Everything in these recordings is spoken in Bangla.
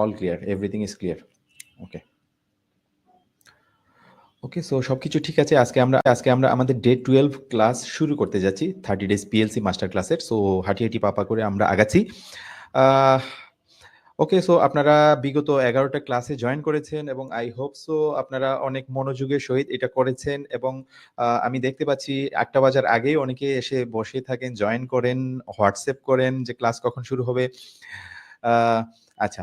All clear, everything is clear. Okay okay, so সবকিছু ঠিক আছে। আজকে আমরা আমাদের ডে 12 ক্লাস শুরু করতে যাচ্ছি, 30 ডেজ পিএলসি মাস্টার ক্লাসের। সো হাঁটি হাঁটি পাপা করে আমরা আগাচ্ছি। আহ, ওকে, সো আপনারা বিগত 11টা ক্লাসে জয়েন করেছেন এবং আই হোপ সো আপনারা অনেক মনোযোগের সহিত এটা করেছেন। এবং আমি দেখতে পাচ্ছি 8টা বাজার আগেই অনেকে এসে বসে থাকেন, জয়েন করেন, হোয়াটসঅ্যাপ করেন যে ক্লাস কখন শুরু হবে। আহ, আচ্ছা,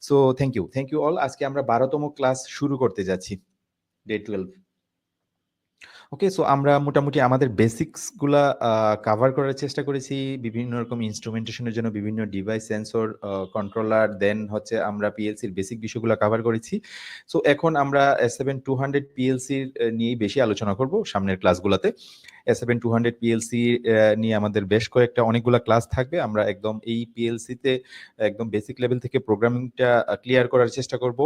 সো থ্যাংক ইউ অল। আজকে আমরা 12তম ক্লাস শুরু করতে যাচ্ছি, ডে 12। ওকে, সো আমরা মোটামুটি আমাদের বেসিক্স গুলা কাভার করার চেষ্টা করেছি। বিভিন্ন রকম ইনস্ট্রুমেন্টেশনের জন্য বিভিন্ন ডিভাইস, সেন্সর, কন্ট্রোলার, দেন হচ্ছে আমরা পিএলসির বেসিক বিষয়গুলো কাভার করেছি। সো এখন আমরা S7200 পিএলসির নিয়েই বেশি আলোচনা করব সামনের ক্লাসগুলোতে। S7200 পিএলসি নিয়ে আমাদের বেশ কয়েকটা অনেকগুলো ক্লাস থাকবে। আমরা একদম এই পিএলসিতে একদম বেসিক লেভেল থেকে প্রোগ্রামিংটা ক্লিয়ার করার চেষ্টা করব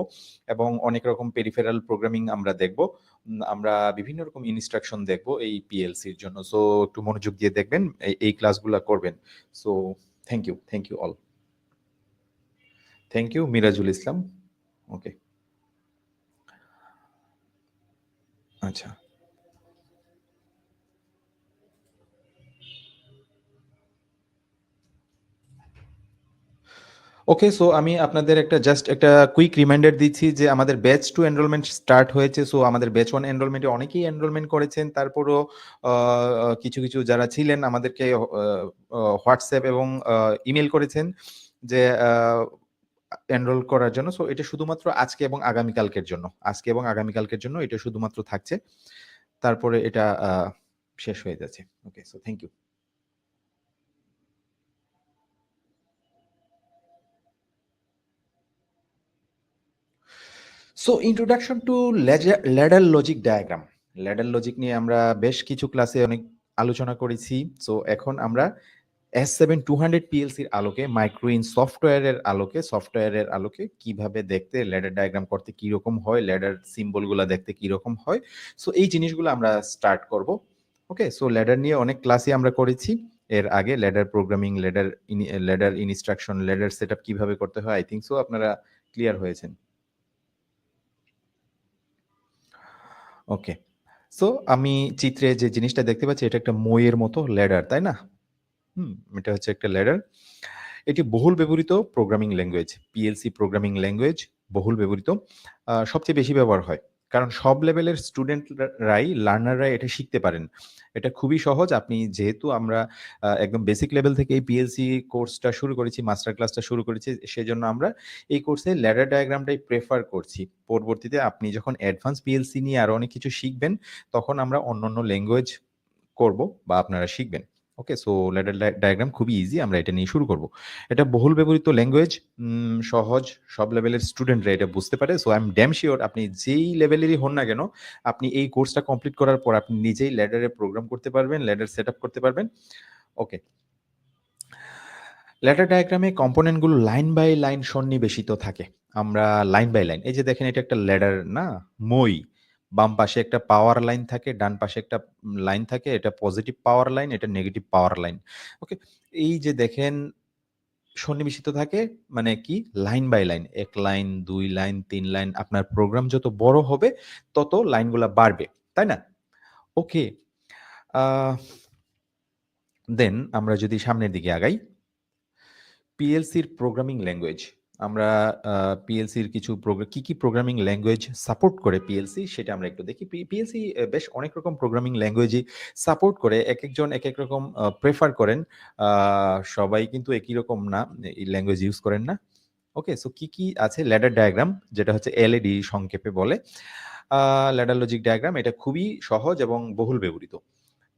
এবং অনেক রকম পেরিফেরাল প্রোগ্রামিং আমরা দেখব। আমরা বিভিন্ন রকম ইনস্ট্রাকশন দেখব এই পিএলসির জন্য। সো একটু মনোযোগ দিয়ে দেখবেন, এই ক্লাসগুলো করবেন। So thank you all. Thank you Mirajul Islam. Okay, আচ্ছা ওকে, সো আমি আপনাদের জাস্ট একটা কুইক রিমাইন্ডার দিচ্ছি যে আমাদের ব্যাচ 2 এনরোলমেন্ট স্টার্ট হয়েছে। সো আমাদের ব্যাচ 1 এনরোলমেন্টে অনেকেই এনরোলমেন্ট করেছেন, তারপরও কিছু কিছু যারা ছিলেন আমাদেরকে হোয়াটসঅ্যাপ এবং ইমেল করেছেন যে এনরোল করার জন্য। সো এটা শুধুমাত্র আজকে এবং আগামীকালকের জন্য এটা শুধুমাত্র থাকছে, তারপরে এটা শেষ হয়ে যাচ্ছে। Okay, so thank you. So introduction to ladder logic diagram. Ladder logic নিয়ে আমরা বেশ কিছু ক্লাসে অনেক আলোচনা করেছি। সো এখন আমরা S7200 পিএলসির আলোকে, মাইক্রোইন সফটওয়্যারের আলোকে কিভাবে দেখতে, ল্যাডার ডায়াগ্রাম করতে কি রকম হয়, ল্যাডার সিম্বলগুলো দেখতে কি রকম হয়, সো এই জিনিসগুলো আমরা স্টার্ট করব। ওকে, সো ল্যাডার নিয়ে অনেক ক্লাসই আমরা করেছি এর আগে। Ladder programming, ladder instruction, ladder setup কিভাবে করতে হয়, আই থিংক সো আপনারা ক্লিয়ার হয়েছেন। ওকে, সো আমি চিত্রে যে জিনিসটা দেখতে পাচ্ছি এটা একটা মইয়ের মতো ল্যাডার, তাই না? এটা হচ্ছে একটা ল্যাডার। এটি বহুল ব্যবহৃত programming language, PLC programming language বহুল ব্যবহৃত, সবচেয়ে বেশি ব্যবহার হয় কারণ সব লেভেলের লার্নাররাই এটা শিখতে পারেন। এটা খুবই সহজ। আপনি যেহেতু আমরা একদম বেসিক লেভেল থেকে এই পিএলসি কোর্সটা শুরু করেছি, মাস্টার ক্লাসটা শুরু করেছি, সেজন্য আমরা এই কোর্সে ল্যাডার ডায়াগ্রামটাই প্রেফার করছি। পরবর্তীতে আপনি যখন অ্যাডভান্স পিএলসি নিয়ে আরো অনেক কিছু শিখবেন, তখন আমরা অন্যান্য ল্যাঙ্গুয়েজ করব বা আপনারা শিখবেন। ওকে, সো ল্যাডার ডায়াগ্রাম খুবই ইজি, আমরা এটা নিয়ে শুরু করব। এটা বহুল ব্যবহৃত ল্যাঙ্গুয়েজ, সহজ, সব লেভেলের স্টুডেন্টরা এটা বুঝতে পারে। So I am damn sure আপনি যেই লেভেলেরই হন না কেন, আপনি এই কোর্সটা কমপ্লিট করার পর আপনি নিজেই ল্যাডারে প্রোগ্রাম করতে পারবেন, ল্যাডার সেট আপ করতে পারবেন। ওকে, ল্যাডার ডায়াগ্রামে কম্পোনেন্টগুলো লাইন বাই লাইন সন্নিবেশিত থাকে। আমরা লাইন বাই লাইন, এই যে দেখেন এটা একটা ল্যাডার না, মই। বাম পাশে একটা পাওয়ার লাইন থাকে, ডান পাশে একটা লাইন থাকে, এটা পজিটিভ পাওয়ার লাইন, এটা নেগেটিভ পাওয়ার লাইন। ওকে, এই যে দেখেন সন্নিবেশিত থাকে মানে কি, line by line, 1 line, 2 line, 3 line. আপনার প্রোগ্রাম যত বড় হবে তত লাইনগুলা বাড়বে, তাই না? ওকে, দেন আমরা যদি সামনের দিকে আগাই, পিএলসির প্রোগ্রামিং ল্যাঙ্গুয়েজ। আমরা পিএলসির কিছু কি প্রোগ্রামিং ল্যাঙ্গুয়েজ সাপোর্ট করে পিএলসি, সেটা আমরা একটু দেখি। পিএলসি বেশ অনেক রকম প্রোগ্রামিং ল্যাঙ্গুয়েজই সাপোর্ট করে, একজন এক এক রকম প্রেফার করেন। সবাই কিন্তু একই রকম না, এই ল্যাঙ্গুয়েজ ইউজ করেন না। ওকে, সো কি আছে, ল্যাডার ডায়াগ্রাম, যেটা হচ্ছে এলএডি সংক্ষেপে বলে। ল্যাডার লজিক ডায়াগ্রাম এটা খুবই সহজ এবং বহুল ব্যবহৃত।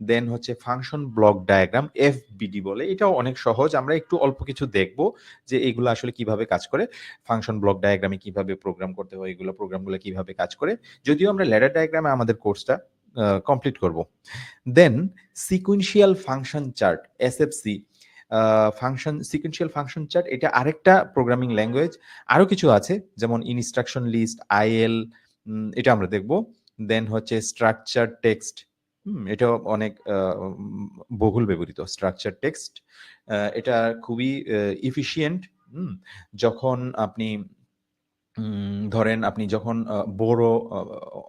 দেন হচ্ছে ফাংশন ব্লক ডায়াগ্রাম, এফবিডি বলে, এটাও অনেক সহজ। আমরা একটু অল্প কিছু দেখব যে এগুলো আসলে কিভাবে কাজ করে, ফাংশন ব্লক ডায়াগ্রামে কিভাবে প্রোগ্রাম করতে হয়, এগুলো প্রোগ্রামগুলো কিভাবে কাজ করে, যদিও আমরা ল্যাডার ডায়াগ্রামে আমাদের কোর্সটা কমপ্লিট করব। Then sequential function chart, SFC sequential function chart, এটা আরেকটা প্রোগ্রামিং ল্যাঙ্গুয়েজ। আরো কিছু আছে যেমন ইনস্ট্রাকশন লিস্ট, আইএল, এটা আমরা দেখব। দেন হচ্ছে স্ট্রাকচার টেক্সট, এটাও অনেক বহুল ব্যবহৃত। স্ট্রাকচার টেক্সট এটা খুবই ইফিশিয়েন্ট। যখন আপনি ধরেন আপনি যখন বড়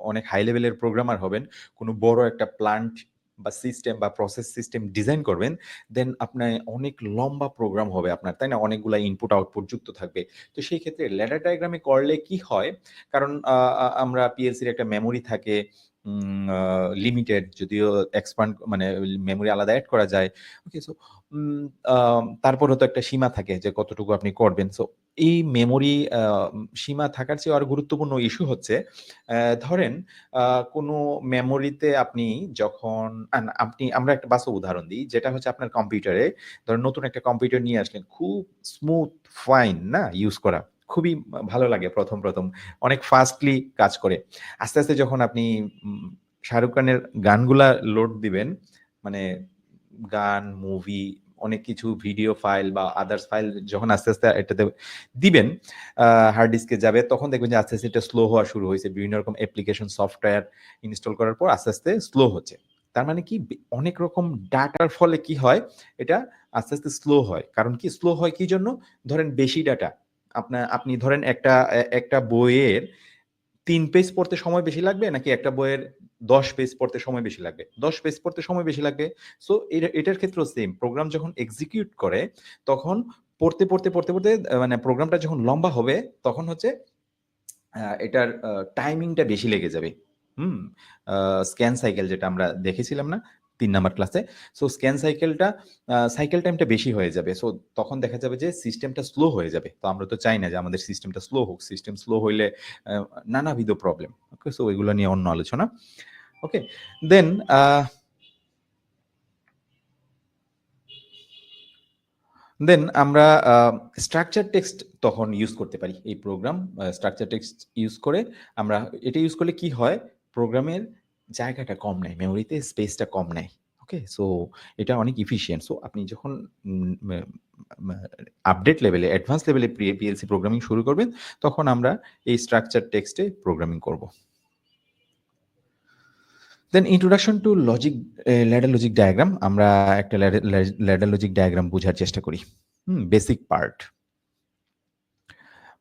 অনেক হাই লেভেলের প্রোগ্রামার হবেন, কোনো বড় একটা প্ল্যান্ট বা সিস্টেম বা প্রসেস সিস্টেম ডিজাইন করবেন, দেন আপনার অনেক লম্বা প্রোগ্রাম হবে আপনার, তাই না? অনেকগুলা ইনপুট আউটপুট যুক্ত থাকবে। তো সেই ক্ষেত্রে ল্যাডার ডায়াগ্রামে করলে কি হয়? কারণ আমরা পিএলসির একটা মেমোরি থাকে লিমিটেড, যদিও এক্সপান্ড মানে মেমোরি আলাদা এড করা যায়। ওকে, সো উম আ তারপরেও তো একটা সীমা থাকে যে কতটুকু আপনি করবেন। সো এই মেমোরি সীমা থাকার চেয়ে আরো গুরুত্বপূর্ণ ইস্যু হচ্ছে ধরেন আ কোনো মেমোরিতে আপনি যখন আমরা একটা বাস্তব উদাহরণ দিই, যেটা হচ্ছে আপনার কম্পিউটারে ধরেন নতুন একটা কম্পিউটার নিয়ে আসলেন। খুব স্মুথ, ফাইন না ইউজ করা। খুবই ভালো লাগে ১ম। অনেক ফাস্টলি কাজ করে। আস্তে, আস্তে যখন আপনি উম শাহরুখ খানের গানগুলা লোড দিবেন, মানে গান, মুভি অনেক কিছু ভিডিও ফাইল বা আদার্স ফাইল যখন আস্তে, আস্তে এটাতে দিবেন, হার্ড ডিস্কে যাবে, তখন দেখবেন যে আস্তে, আস্তে এটা স্লো হওয়া শুরু হইছে। বিভিন্ন রকম অ্যাপ্লিকেশন সফটওয়্যার ইনস্টল করার পর আস্তে, আস্তে স্লো হচ্ছে। তার মানে কি অনেক রকম ডাটার ফলে কি হয়? এটা আস্তে, আস্তে স্লো হয়। কারণ কি স্লো হয় কি জন্য? ধরেন বেশি ডাটা। আপনি ধরেন একটা বইয়ের ৩ পেজ পড়তে সময় বেশি লাগবে নাকি একটা বইয়ের ১০ পেজ পড়তে সময় বেশি লাগবে? ১০ পেজ পড়তে সময় বেশি লাগবে। সো এটার ক্ষেত্রেও সেম। প্রোগ্রাম যখন এক্সিকিউট করে তখন পড়তে মানে প্রোগ্রামটা যখন লম্বা হবে তখন হচ্ছে এটার টাইমিংটা বেশি লেগে যাবে। হুম? আ স্ক্যান সাইকেল যেটা আমরা দেখেছিলাম না ৩ নাম্বার ক্লাসে? সো স্ক্যান সাইকেলটা সাইকেল টাইমটা বেশি হয়ে যাবে। সো তখন দেখা যাবে যে সিস্টেমটা স্লো হয়ে যাবে। তো আমরা তো চাই না যে আমাদের সিস্টেমটা স্লো হোক। সিস্টেম স্লো হইলে আ নানাবিধ প্রবলেম। ওকে? সো এগুলো নিয়ে অন্য আলোচনা। ওকে? দেন আ আমরা স্ট্রাকচার টেক্সট তখন ইউজ করতে পারি। এই প্রোগ্রাম স্ট্রাকচার টেক্সট ইউজ করে আমরা এটা ইউজ করলে কি হয়? প্রোগ্রামের জায়গাটা কম নেয়। মেমোরিতে স্পেসটা কম নেয়। ওকে? সো এটা অনেক এফিশিয়েন্ট। সো আপনি যখন উম মা মা আপডেট লেভেলে, অ্যাডভান্স লেভেলে পিএলসি প্রোগ্রামিং শুরু করবেন, তখন আমরা এই স্ট্রাকচার টেক্সটে প্রোগ্রামিং করব। Then introduction to logic ladder logic diagram. আমরা একটা ল্যাডার লজিক ডায়াগ্রাম বোঝার চেষ্টা করি। Basic part.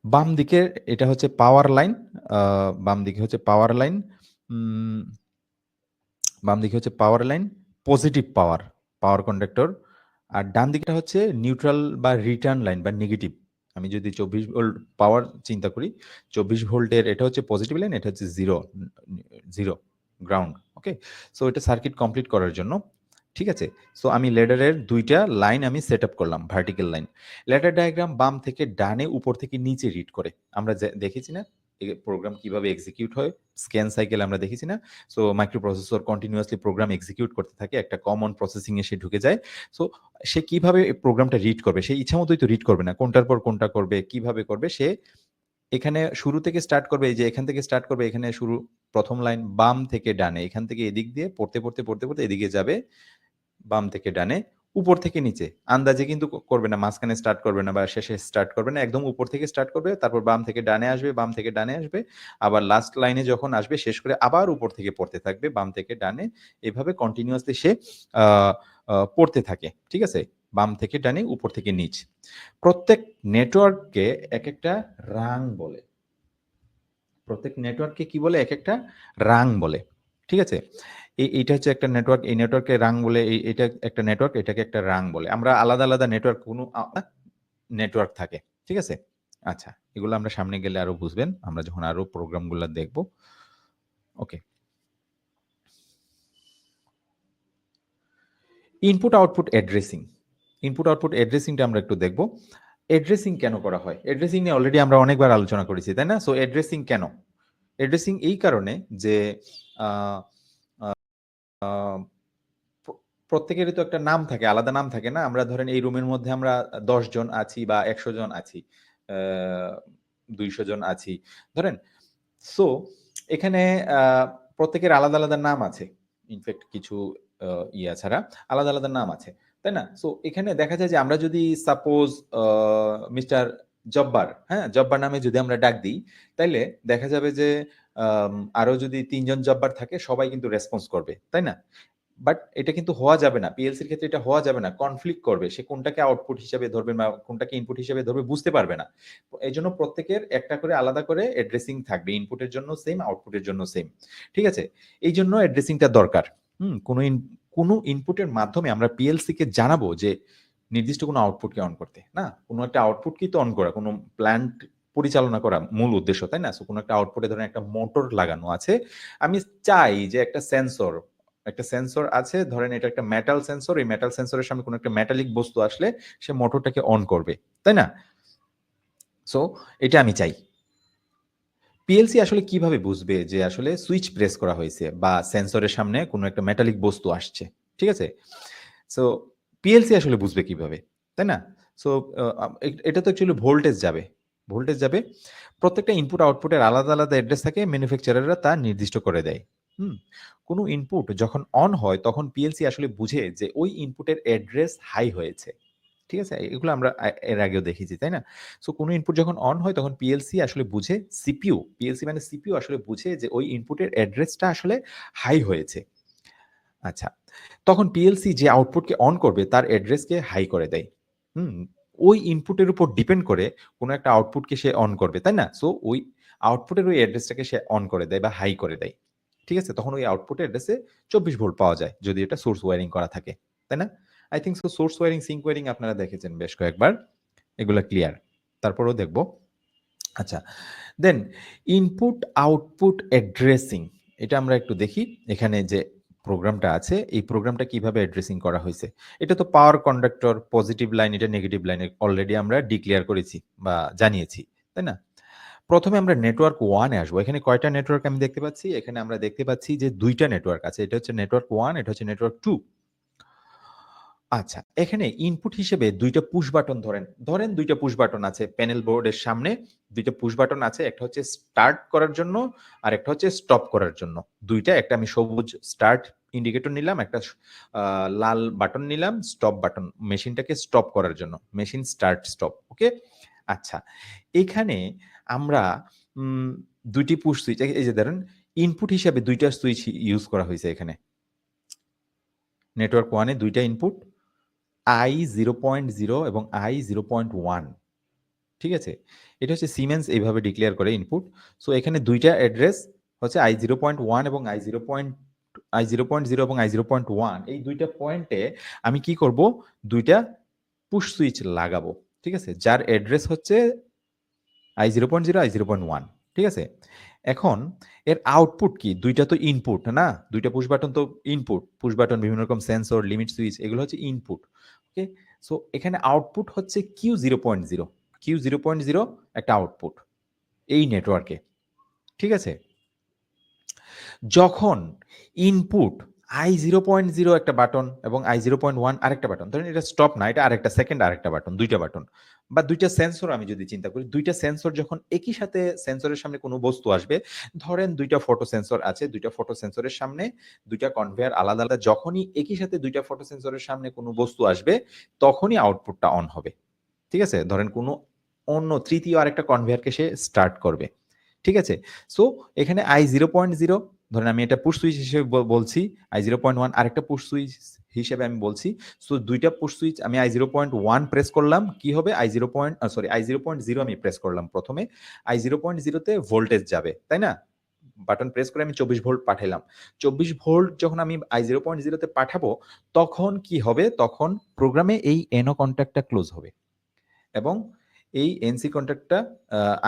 বাম দিকের এটা হচ্ছে পাওয়ার লাইন। আ বাম দিকে হচ্ছে পাওয়ার লাইন। উম বাম দিকে হচ্ছে পাওয়ার লাইন, পজিটিভ পাওয়ার, পাওয়ার কন্ডাক্টর। আর ডান দিকটা হচ্ছে নিউট্রাল বা রিটার্ন লাইন বা নেগেটিভ। আমি যদি ২৪ ভোল্ট পাওয়ার চিন্তা করি, ২৪ ভোল্টের এটা হচ্ছে পজিটিভ লাইন, এটা হচ্ছে 0 গ্রাউন্ড। ওকে? সো এটা সার্কিট কমপ্লিট করার জন্য। ঠিক আছে? সো আমি ল্যাডারের ২ টা লাইন আমি সেটআপ করলাম, ভার্টিক্যাল লাইন। ল্যাডার ডায়াগ্রাম বাম থেকে ডানে, উপর থেকে নিচে রিড করে। আমরা দেখেছি না? প্রোগ্রাম কিভাবে এক্সিকিউট হয়? স্ক্যান সাইকেল আমরা দেখেছি না? So microprocessor continuously program execute করতে থাকে। একটা কমন প্রসেসিং এ সে ঢুকে যায়। সো সে কিভাবে এই প্রোগ্রামটা রিড করবে? সে ইচ্ছামতই তো রিড করবে না। কোনটার পর কোনটা করবে, কিভাবে করবে? সে এখানে শুরু থেকে স্টার্ট করবে, এই যে এখান থেকে স্টার্ট করবে, এখানে শুরু ১ম লাইন বাম থেকে ডানে। এখান থেকে এদিক দিয়ে পড়তে এদিকে যাবে। বাম থেকে ডানে, উপর থেকে নিচে। আন্দাজে কিন্তু করবে না। মাঝখানে স্টার্ট করবে না বা শেষে স্টার্ট করবে না। একদম উপর থেকে স্টার্ট করবে। তারপর বাম থেকে ডানে আসবে, বাম থেকে ডানে আসবে। আবার লাস্ট লাইনে যখন আসবে শেষ করে আবার উপর থেকে পড়তে থাকবে, বাম থেকে ডানে। এভাবে কন্টিনিউয়াসলি সে আ আ পড়তে থাকে। ঠিক আছে? বাম থেকে ডানে, উপর থেকে নিচ। প্রত্যেক নেটওয়ার্ককে একেকটা রাং বলে। প্রত্যেক নেটওয়ার্ককে কি বলে? একেকটা রাং বলে। ঠিক আছে? এইটা হচ্ছে একটা নেটওয়ার্ক। এই নেটওয়ার্ককে রাং বলে। এটা একটা নেটওয়ার্ক, এটাকে একটা রাং বলে। আমরা আলাদা, আলাদা নেটওয়ার্ক কোনো নেটওয়ার্ক থাকে। ঠিক আছে? আচ্ছা, এগুলো আমরা সামনে গেলে আরো বুঝবেন। আমরা যখন আরো প্রোগ্রামগুলা দেখব। Okay. Input output addressing. Input output অ্যাড্রেসিংটা আমরা একটু দেখব। অ্যাড্রেসিং কেন করা হয়? অ্যাড্রেসিং নিয়ে অলরেডি আমরা অনেকবার আলোচনা করেছি, তাই না? সো অ্যাড্রেসিং কেন? অ্যাড্রেসিং এই কারণে যে আ আ প্র প্রত্যেকেরই তো একটা নাম থাকে, আলাদা নাম থাকে না? আমরা ধরেন এই রুমের মধ্যে আমরা ১০ জন আছি বা ১০০ জন আছি, আ ২০০ জন আছি। ধরেন সো এখানে আ প্রত্যেকের আলাদা, আলাদা নাম আছে। ইনফেক্ট কিছু আ ছাড়া আলাদা, আলাদা নাম আছে। তাই না? সো এখানে দেখা যায় যে আমরা যদি সাপোজ মিস্টার জব্বার, হ্যাঁ? জব্বার নামে যদি আমরা ডাক দিই, তাইলে দেখা যাবে যে আরো যদি ৩ জন জব্বার থাকে সবাই কিন্তু রেসপন্স করবে। তাই না? বাট এটা কিন্তু হওয়া যাবে না, পিএলসির ক্ষেত্রে এটা হওয়া যাবে না, কনফ্লিক্ট করবে, সে কোনটাকে আউটপুট হিসেবে ধরবে বা কোনটাকে ইনপুট হিসেবে ধরবে বুঝতে পারবে না। এই জন্য প্রত্যেকের একটা করে আলাদা করে অ্যাড্রেসিং থাকবে, ইনপুটের জন্য সেম, আউটপুটের জন্য সেম। ঠিক আছে, এই জন্য অ্যাড্রেসিংটা দরকার। কোনো ইনপুটের মাধ্যমে আমরা পিএলসি কে জানাবো যে নির্দিষ্ট কোনো আউটপুটকে অন করতে, না কোনো একটা আউটপুটকেই তো অন করা, কোনো প্ল্যান্ট পরিচালনা করা মূল উদ্দেশ্য, তাই না? সো কোনো একটা আউটপুটে ধরেন একটা মোটর লাগানো আছে, আমি চাই যে একটা সেন্সর আছে, ধরেন এটা একটা মেটাল সেন্সর, এই মেটাল সেন্সরের সামনে কোনো একটা মেটালিক বস্তু আসলে সে মোটরটাকে অন করবে, তাই না? সো এটা আমি চাই। পিএলসি আসলে কিভাবে বুঝবে যে আসলে সুইচ প্রেস করা হয়েছে বা সেন্সরের সামনে কোনো একটা মেটালিক বস্তু আসছে? ঠিক আছে, সো পিএলসি আসলে বুঝবে কিভাবে, তাই না? সো এটা তো অ্যাকচুয়ালি ভোল্টেজ যাবে, প্রত্যেকটা ইনপুট আউটপুটের আলাদা আলাদা অ্যাড্রেস থাকে, ম্যানুফ্যাকচারাররা তা নির্দিষ্ট করে দেয়। হুম, কোনো ইনপুট যখন অন হয় তখন পিএলসি আসলে বুঝে যে ওই ইনপুটের অ্যাড্রেস হাই হয়েছে। ঠিক আছে, এগুলো আমরা এর আগেও দেখেছি, তাই না? সো কোনো ইনপুট যখন অন হয় তখন পিএলসি আসলে বুঝে, পিএলসি মানে সিপিইউ আসলে বুঝে যে ওই ইনপুটের অ্যাড্রেসটা আসলে হাই হয়েছে। আচ্ছা, তখন পিএলসি যে আউটপুটকে অন করবে তার অ্যাড্রেসকে হাই করে দেয়। হুম, ওই ইনপুটের উপর ডিপেন্ড করে কোনো একটা আউটপুটকে সে অন করবে, তাই না? সো ওই আউটপুটের ওই অ্যাড্রেসটাকে সে অন করে দেয় বা হাই করে দেয়। ঠিক আছে, তখন ওই আউটপুটের অ্যাড্রেসে 24 ভোল্ট পাওয়া যায় যদি এটা সোর্স ওয়্যারিং করা থাকে, তাই না? I think so source wiring, sink wiring আপনারা দেখেছেন বেশ কয়েকবার, এগুলা ক্লিয়ার। তারপরেও দেখব। আচ্ছা, দেন ইনপুট আউটপুট অ্যাড্রেসিং, এটা আমরা একটু দেখি। এখানে যে প্রোগ্রামটা আছে এই প্রোগ্রামটা কিভাবে অ্যাড্রেসিং করা হয়েছে। এটা তো পাওয়ার কন্ডাক্টর, পজিটিভ লাইন, এটা নেগেটিভ লাইন অলরেডি আমরা ডিক্লেয়ার করেছি বা জানিয়েছি, তাই না? প্রথমে আমরা নেটওয়ার্ক ওয়ানে আসবো। এখানে কয়টা নেটওয়ার্ক আমি দেখতে পাচ্ছি? এখানে আমরা দেখতে পাচ্ছি যে দুইটা নেটওয়ার্ক আছে, এটা হচ্ছে নেটওয়ার্ক ওয়ান, এটা হচ্ছে নেটওয়ার্ক টু। আচ্ছা, এখানে ইনপুট হিসেবে ২ টা পুশ বাটন ধরেন ২ টা পুশ বাটন আছে প্যানেল বোর্ডের সামনে, ২ টা পুশ বাটন আছে। একটা হচ্ছে স্টার্ট করার জন্য আর একটা হচ্ছে স্টপ করার জন্য। ২ টা, একটা আমি সবুজ স্টার্ট ইন্ডিকেটর নিলাম, একটা লাল বাটন নিলাম স্টপ বাটন, মেশিনটাকে স্টপ করার জন্য। মেশিন স্টার্ট স্টপ, ওকে? আচ্ছা, এখানে আমরা ২ টি পুশ সুইচ, এই যে ধরেন ইনপুট হিসাবে ২ টা সুইচ ইউজ করা হইছে এখানে। নেটওয়ার্ক 1 এ ২ টা ইনপুট, I 0.0 এবং I 0.1, ঠিক আছে? এটা হচ্ছে সিমেন্স এইভাবে ডিক্লেয়ার করে ইনপুট। সো এখানে ২ টা অ্যাড্রেস হচ্ছে I 0.1 এবং I 0.0 এবং I 0.1, এই ২ টা পয়েন্টে আমি কি করব? ২ টা পুশ সুইচ লাগাবো। ঠিক আছে? যার অ্যাড্রেস হচ্ছে I 0.0, I 0.1, ঠিক আছে? এখন এর আউটপুট কি? ২ টা তো ইনপুট না? ২ টা পুশ বাটন তো ইনপুট। পুশ বাটন, বিভিন্ন রকম সেন্সর, লিমিট সুইচ, এগুলো হচ্ছে ইনপুট। ওকে? সো এখানে আউটপুট হচ্ছে Q 0.0। Q 0.0 একটা আউটপুট এই নেটওয়ার্কে। ঠিক আছে? যখন ইনপুট I 0.0 একটা বাটন এবং I 0.1 আরেকটা বাটন। ধরেন এটা স্টপ না, এটা আরেকটা সেকেন্ড আরেকটা বাটন, ২ টা বাটন। বা ২ টা সেন্সর আমি যদি চিন্তা করি, ২ টা সেন্সর যখন একই সাথে সেন্সরের সামনে কোনো বস্তু আসবে, ধরেন ২ টা ফটো সেন্সর আছে, ২ টা ফটো সেন্সরের সামনে ২ টা কনভেয়ার আলাদা, আলাদা, যখনই একই সাথে ২ টা ফটো সেন্সরের সামনে কোনো বস্তু আসবে, তখনই আউটপুটটা অন হবে। ঠিক আছে? ধরেন কোনো অন্য তৃতীয় আরেকটা কনভেয়ারকে সে স্টার্ট করবে। ঠিক আছে? সো এখানে I 0.0, ধরেন আমি এটা পুশ সুইচ হিসেবে বলছি, I 0.1 আরেকটা পুশ সুইচ হিসেবে আমি বলছি। সো ২ টা পুশ সুইচ আমি I 0.1 প্রেস করলাম, কি হবে? I 0.0 আমি প্রেস করলাম ১ম এ। I 0.0 তে ভোল্টেজ যাবে, তাই না? বাটন প্রেস করে আমি ২৪ ভোল্ট পাঠাইলাম। ২৪ ভোল্ট যখন আমি I 0.0 তে পাঠাবো, তখন কি হবে? তখন প্রোগ্রামে এই NO কন্ট্যাক্টটা ক্লোজ হবে। এবং এই NC কন্ট্যাক্টটা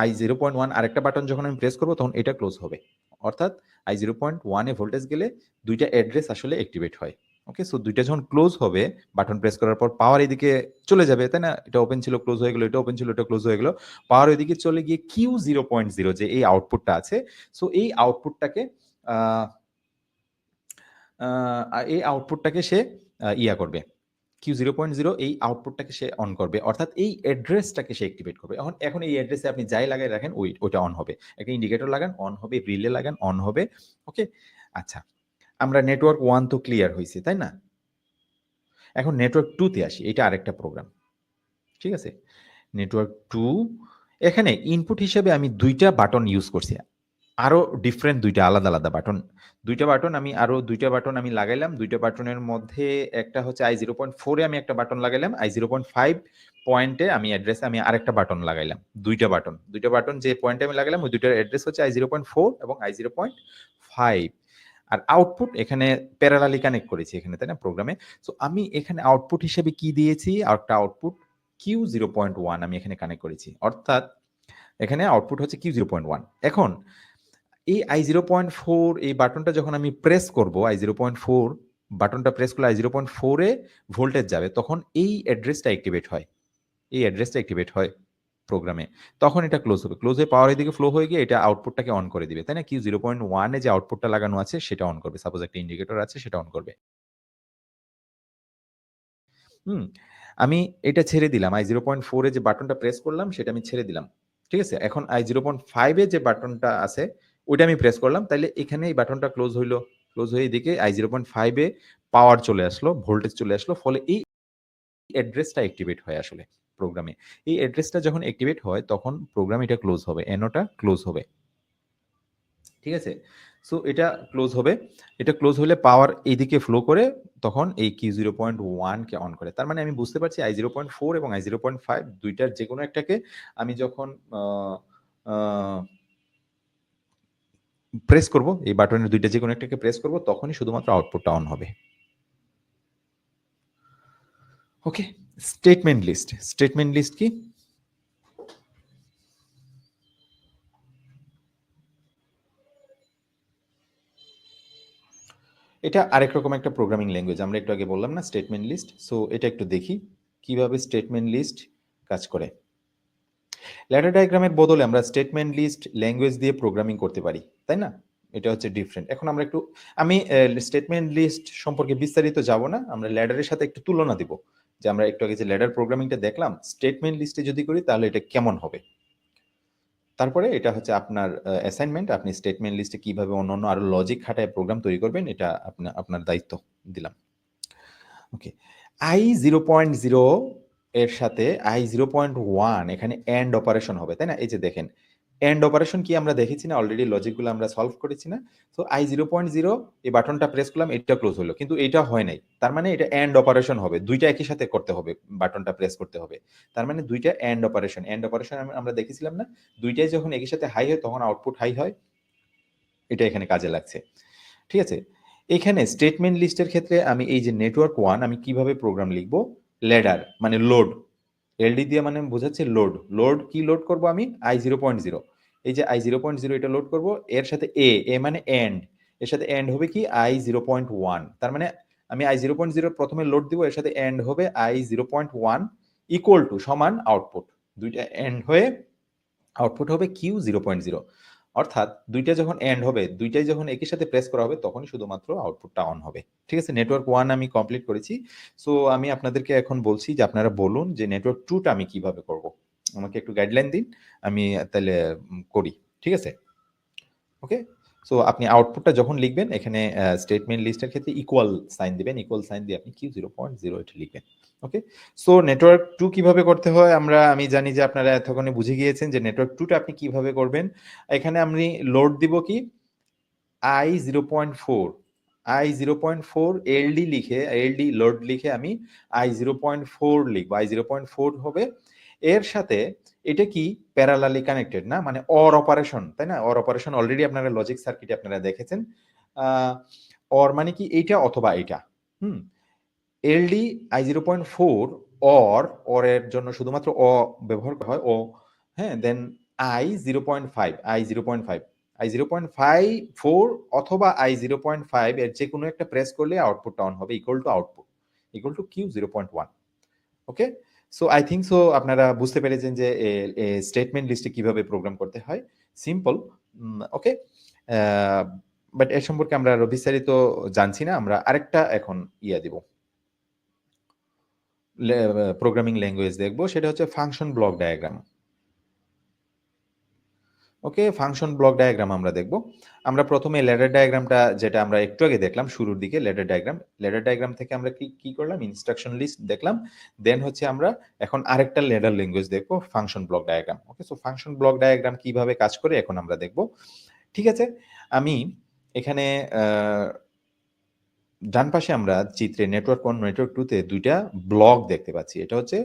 I 0.1 আরেকটা বাটন যখন আমি প্রেস করব তখন এটা ক্লোজ হবে। অর্থাৎ I 0.1 এ ভোল্টেজ গেলে ২ টা অ্যাড্রেস আসলে অ্যাক্টিভেট হয়। ওকে? সো ২ টা যখন ক্লোজ হবে, বাটন প্রেস করার পর পাওয়ার এদিকে চলে যাবে, তাই না? এটা ওপেন ছিল, ক্লোজ হয়ে গেল, এটা ওপেন ছিল, এটা ক্লোজ হয়ে গেল। পাওয়ার ওইদিকে চলে গিয়ে Q 0.0 যে এই আউটপুটটা আছে, সো এই আউটপুটটাকে আ এই আউটপুটটাকে সে ইয়া করবে। Q 0.0 এই আউটপুটটাকে সে অন করবে। অর্থাৎ এই অ্যাড্রেসটাকে সে অ্যাক্টিভেট করবে। এখন এই অ্যাড্রেসে আপনি যাই লাগায় রাখেন ওইটা অন হবে। একটা ইন্ডিকেটর লাগান, অন হবে, রিলে লাগান, অন হবে। ওকে? আচ্ছা। আমরা নেটওয়ার্ক 1 তো ক্লিয়ার হইছে, তাই না? এখন নেটওয়ার্ক 2 তে আসি। এটা আরেকটা প্রোগ্রাম। ঠিক আছে? নেটওয়ার্ক 2, এখানে ইনপুট হিসেবে আমি ২ টা বাটন ইউজ করছি। আরো ডিফারেন্ট দুইটা আলাদা আলাদা বাটন, দুইটা বাটন আমি লাগাইলাম। দুইটা বাটনের মধ্যে একটা হচ্ছে i0.4 এ আমি একটা বাটন লাগাইলাম, i0.5 পয়েন্টে আমি অ্যাড্রেসে আমি আরেকটা বাটন লাগাইলাম। দুইটা বাটন যে পয়েন্টে আমি লাগাইলাম ওই দুইটার অ্যাড্রেস হচ্ছে i0.4 এবং i0.5। আর আউটপুট এখানে প্যারালালি কানেক্ট করেছি এখানে, তাই না, প্রোগ্রামে। সো আমি এখানে আউটপুট হিসেবে কি দিয়েছি, একটা আউটপুট Q0.1 আমি এখানে কানেক্ট করেছি, অর্থাৎ এখানে আউটপুট হচ্ছে Q0.1। এখন এই i0.4 এই বাটনটা যখন আমি প্রেস করব, i0.4 বাটনটা প্রেস করলে i0.4 এ ভোল্টেজ যাবে, তখন এই অ্যাড্রেসটা অ্যাক্টিভেট হয়, প্রোগ্রামে। তখন এটা ক্লোজ হবে, ক্লোজ হয়ে পাওয়ার এদিকে ফ্লো হয়ে গিয়ে এটা আউটপুটটাকে অন করে দিবে, তাই না। Q0.1 এ যে আউটপুটটা লাগানো আছে সেটা অন করবে, সাপোজ একটা ইন্ডিকেটর আছে সেটা অন করবে। হুম, আমি এটা ছেড়ে দিলাম, i0.4 এ যে বাটনটা প্রেস করলাম সেটা আমি ছেড়ে দিলাম, ঠিক আছে। এখন i0.5 এ যে বাটনটা আছে ওইটা আমি প্রেস করলাম, তাইলে এখানে এই বাটনটা ক্লোজ হইলো, ক্লোজ হয়ে এদিকে i0.5 এ পাওয়ার চলে আসলো, ভোল্টেজ চলে আসলো, ফলে এই অ্যাড্রেসটা অ্যাক্টিভেট হয় আসলে প্রোগ্রামে। এই অ্যাড্রেসটা যখন অ্যাক্টিভেট হয় তখন প্রোগ্রাম এটা ক্লোজ হবে, এনোটা ক্লোজ হবে, ঠিক আছে। সো এটা ক্লোজ হবে, এটা ক্লোজ হলে পাওয়ার এইদিকে ফ্লো করে তখন এই Q0.1 কে অন করে। তার মানে আমি বুঝতে পারছি i0.4 এবং i0.5 দুইটার যে কোনো একটাকে আমি যখন প্রেস করব, এই বাটনের দুইটা যে কোনো একটাকে প্রেস করব, তখনই শুধুমাত্র আউটপুটটা অন হবে। ওকে, স্টেটমেন্ট লিস্ট কি? এটা আরেক রকম একটা প্রোগ্রামিং ল্যাঙ্গুয়েজ, আমরা একটু আগে বললাম না স্টেটমেন্ট লিস্ট। সো এটা একটু দেখি কিভাবে স্টেটমেন্ট লিস্ট কাজ করে। ল্যাডার ডায়াগ্রামের বদলে আমরা স্টেটমেন্ট লিস্ট ল্যাঙ্গুয়েজ দিয়ে প্রোগ্রামিং করতে পারি, তাই না। এটা হচ্ছে ডিফারেন্ট। এখন আমরা একটু, আমি স্টেটমেন্ট লিস্ট সম্পর্কে বিস্তারিত যাব না, আমরা ল্যাডারের সাথে একটু তুলনা দিব, যে আমরা একটু আগে যে ল্যাডার প্রোগ্রামিংটা দেখলাম স্টেটমেন্ট লিস্টে যদি করি তাহলে এটা কেমন হবে। তারপরে এটা হচ্ছে আপনার অ্যাসাইনমেন্ট, আপনি স্টেটমেন্ট লিস্টে কিভাবে অন্যান্য আরো লজিক খাটায় প্রোগ্রাম তৈরি করবেন, এটা আপনার দায়িত্ব দিলাম। ওকে, i0.0 এর সাথে i0.1 এখানে এন্ড অপারেশন হবে, তাই না। এই যে দেখেন এন্ড অপারেশন কি আমরা দেখেছি না, অলরেডি লজিকগুলো আমরা সলভ করেছি না। তো i0.0 এই বাটনটা প্রেস করলাম, এটা ক্লোজ হলো, কিন্তু এটা হয় নাই, তার মানে এটা এন্ড অপারেশন হবে, দুইটা একই সাথে করতে হবে, বাটনটা প্রেস করতে হবে, তার মানে দুইটা এন্ড অপারেশন আমরা দেখেছিলাম না, দুইটাই যখন একই সাথে হাই হয় তখন আউটপুট হাই হয়, এটা এখানে কাজে লাগছে, ঠিক আছে। এখানে স্টেটমেন্ট লিস্টের ক্ষেত্রে আমি এই যে নেটওয়ার্ক ওয়ান আমি কিভাবে প্রোগ্রাম লিখবো, ল্যাডার মানে লোড, এলডি দিয়ে মানে বোঝাচ্ছে লোড, কি লোড করব আমি i0.0, এই যে i0.0 এটা লোড করব, এর সাথে এ মানে এন্ড, এর সাথে এন্ড হবে কি i0.1, তার মানে আমি i0.0 প্রথমে লোড দিব, এর সাথে এন্ড হবে i0.1 ইকুয়াল টু সমান আউটপুট, দুইটা এন্ড হয়ে আউটপুট হবে Q0.0, অর্থাৎ দুইটা যখন এন্ড হবে, দুইটাই যখন একই সাথে প্রেস করা হবে তখনই শুধুমাত্র আউটপুটটা অন হবে, ঠিক আছে। নেটওয়ার্ক ওয়ান আমি কমপ্লিট করেছি। সো আমি আপনাদেরকে এখন বলছি যে আপনারা বলুন যে নেটওয়ার্ক টুটা আমি কিভাবে করব, আমাকে একটু গাইডলাইন দিন, আমি তাহলে করি, ঠিক আছে। ওকে, সো আপনি আউটপুটটা যখন লিখবেন এখানে স্টেটমেন্ট লিস্টের ক্ষেত্রে ইকুয়াল সাইন দিবেন, ইকুয়াল সাইন দিয়ে আপনি Q0.0 এটা লিখবেন। ওকে, সো নেটওয়ার্ক টু কিভাবে করতে হয় আমি জানি যে আপনারা এতক্ষণে বুঝে গিয়েছেন যে নেটওয়ার্ক টুটা আপনি কিভাবে করবেন। এখানে আমি লোড দিব কি i0.4, i0.4 এলডি লিখে, এলডি লোড লিখে আমি i0.4 লিখবো, i0.4 হবে, এর সাথে এটা কি প্যারালালি কানেক্টেড না, মানে অর অপারেশন, তাই না। অর অপারেশন অলরেডি আপনারা লজিক সার্কিটে আপনারা দেখেছেন, অর মানে কি এইটা অথবা এইটা। হুম, এলডি i0.4 অর এর জন্য শুধুমাত্র ব্যবহার করা হয়, হ্যাঁ, দেন i0.5 অথবা i0.5 এর যে কোনো একটা প্রেস করলে আউটপুটটা অন হবে, equal to output equal to Q0.1। Okay, so I think so আপনারা বুঝতে পেরেছেন যে স্টেটমেন্ট লিস্টে কিভাবে প্রোগ্রাম করতে হয়, সিম্পল। ওকে, বাট এর সম্পর্কে আমরা আরো বিস্তারিত জানছি না, আমরা আরেকটা এখন দিব প্রোগ্রামিং ল্যাঙ্গুয়েজ দেখবো, সেটা হচ্ছে ফাংশন ব্লক ডায়াগ্রাম। ওকে, ফাংশন ব্লক ডায়াগ্রাম আমরা দেখব। আমরা প্রথমে ল্যাডার ডায়াগ্রামটা যেটা আমরা একটু আগে দেখলাম শুরুর দিকে, ল্যাডার ডায়াগ্রাম থেকে আমরা কি করলাম, ইনস্ট্রাকশন লিস্ট দেখলাম, দেন হচ্ছে আমরা এখন আরেকটা ল্যাডার ল্যাঙ্গুয়েজ দেখবো, ফাংশন ব্লক ডায়াগ্রাম। ওকে, সো ফাংশন ব্লক ডায়াগ্রাম কিভাবে কাজ করে এখন আমরা দেখব। ঠিক আছে? আমি এখানে ডান পাশে আমরা চিত্রে নেটওয়ার্ক 1, নেটওয়ার্ক 2 তে ২ টা ব্লক দেখতে পাচ্ছি। এটা হচ্ছে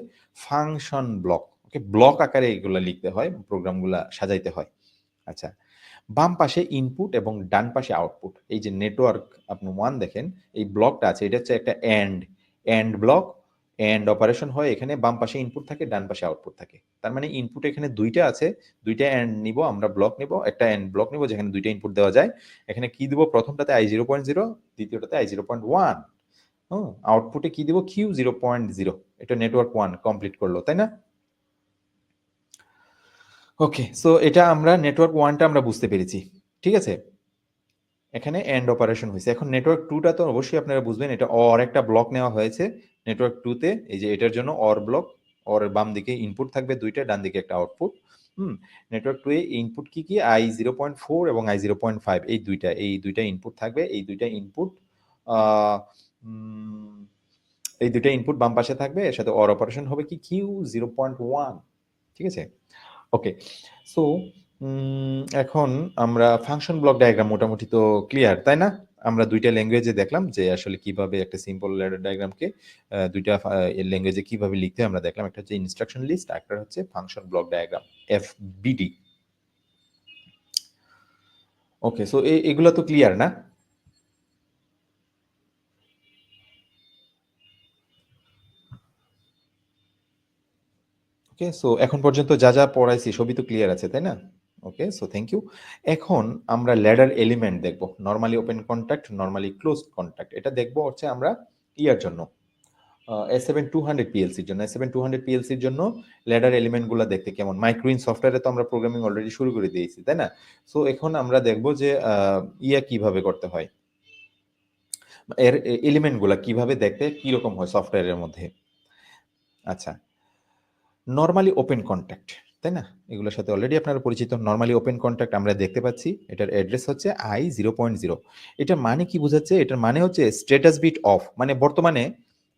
ফাংশন ব্লক। ওকে? ব্লক আকারে এগুলা লিখতে হয়, প্রোগ্রামগুলা সাজাইতে হয়। আচ্ছা। বাম পাশে ইনপুট এবং ডান পাশে আউটপুট। এই যে নেটওয়ার্ক আপনি 1 দেখেন, এই ব্লকটা আছে এটা হচ্ছে একটা অ্যান্ড ব্লক। অ্যান্ড অপারেশন হয় এখানে বাম পাশে ইনপুট থাকে, ডান পাশে আউটপুট থাকে। তার মানে ইনপুট এখানে ২ টা আছে, ২ টা অ্যান্ড নিবো, আমরা ব্লক নিবো, একটা অ্যান্ড ব্লক নিবো যেখানে ২ টা ইনপুট দেওয়া যায়। এখানে কি দিব? প্রথমটাতে i0.0, দ্বিতীয়টাতে i0.1। হুম? আউটপুটে কি দিব? Q0.0। এটা নেটওয়ার্ক 1 কমপ্লিট করলো, তাই না? ওকে, সো এটা আমরা নেটওয়ার্ক 1 টা আমরা বুঝতে পেরেছি। ঠিক আছে? এখানে এন্ড অপারেশন হইছে। এখন নেটওয়ার্ক 2 টা তো অবশ্যই আপনারা বুঝবেন, এটা OR একটা ব্লক নেওয়া হয়েছে নেটওয়ার্ক 2 তে। এই যে এটার জন্য OR ব্লক। OR এর বাম দিকে ইনপুট থাকবে ২ টা, ডান দিকে একটা আউটপুট। হুম? নেটওয়ার্ক 2 এ ইনপুট কি, কি? i0.4 এবং i0.5 এই দুইটা ইনপুট থাকবে। আ উম এই ২ টা ইনপুট বাম পাশে থাকবে। এর সাথে OR অপারেশন হবে কি? Q0.1। ঠিক আছে? ওকে। সো এখন আমরা ফাংশন ব্লক ডায়াগ্রাম মোটামুটি তো ক্লিয়ার, তাই না? আমরা ২ টা ল্যাঙ্গুয়েজে দেখলাম যে আসলে কিভাবে একটা সিম্পল ল্যাডার ডায়াগ্রামকে ২ টা ল্যাঙ্গুয়েজে কিভাবে লিখতে হয় আমরা দেখলাম। একটা হচ্ছে ইনস্ট্রাকশন লিস্ট, আরেকটা হচ্ছে ফাংশন ব্লক ডায়াগ্রাম, FBD। ওকে, সো এগুলা তো ক্লিয়ার না? ওকে, সো এখন পর্যন্ত যা পড়াইছি সবই তো ক্লিয়ার আছে, তাই না? ওকে, সো থ্যাংক ইউ। এখন আমরা ল্যাডার এলিমেন্ট দেখব। Normally open contact, normally closed contact. এটা দেখব হচ্ছে আমরা ইয়ার জন্য, S7200 পিএলসির জন্য। S7200 পিএলসির জন্য ল্যাডার এলিমেন্ট গুলা দেখতে কেমন? মাইক্রোইন সফটওয়্যারে তো আমরা প্রোগ্রামিং অলরেডি শুরু করে দিয়েছি, তাই না? সো এখন আমরা দেখব যে কিভাবে করতে হয়। এর এলিমেন্ট গুলা কিভাবে দেখতে কিরকম হয় সফটওয়্যারের মধ্যে। আচ্ছা। নরমালি ওপেন কনট্যাক্ট, তাই না? এগুলোর সাথে অলরেডি আপনারা পরিচিত। নরমালি ওপেন কনট্যাক্ট আমরা দেখতে পাচ্ছি। এটার অ্যাড্রেস হচ্ছে i0.0। এটার মানে কি বোঝাচ্ছে? এটার মানে হচ্ছে স্ট্যাটাস বিট অফ। মানে বর্তমানে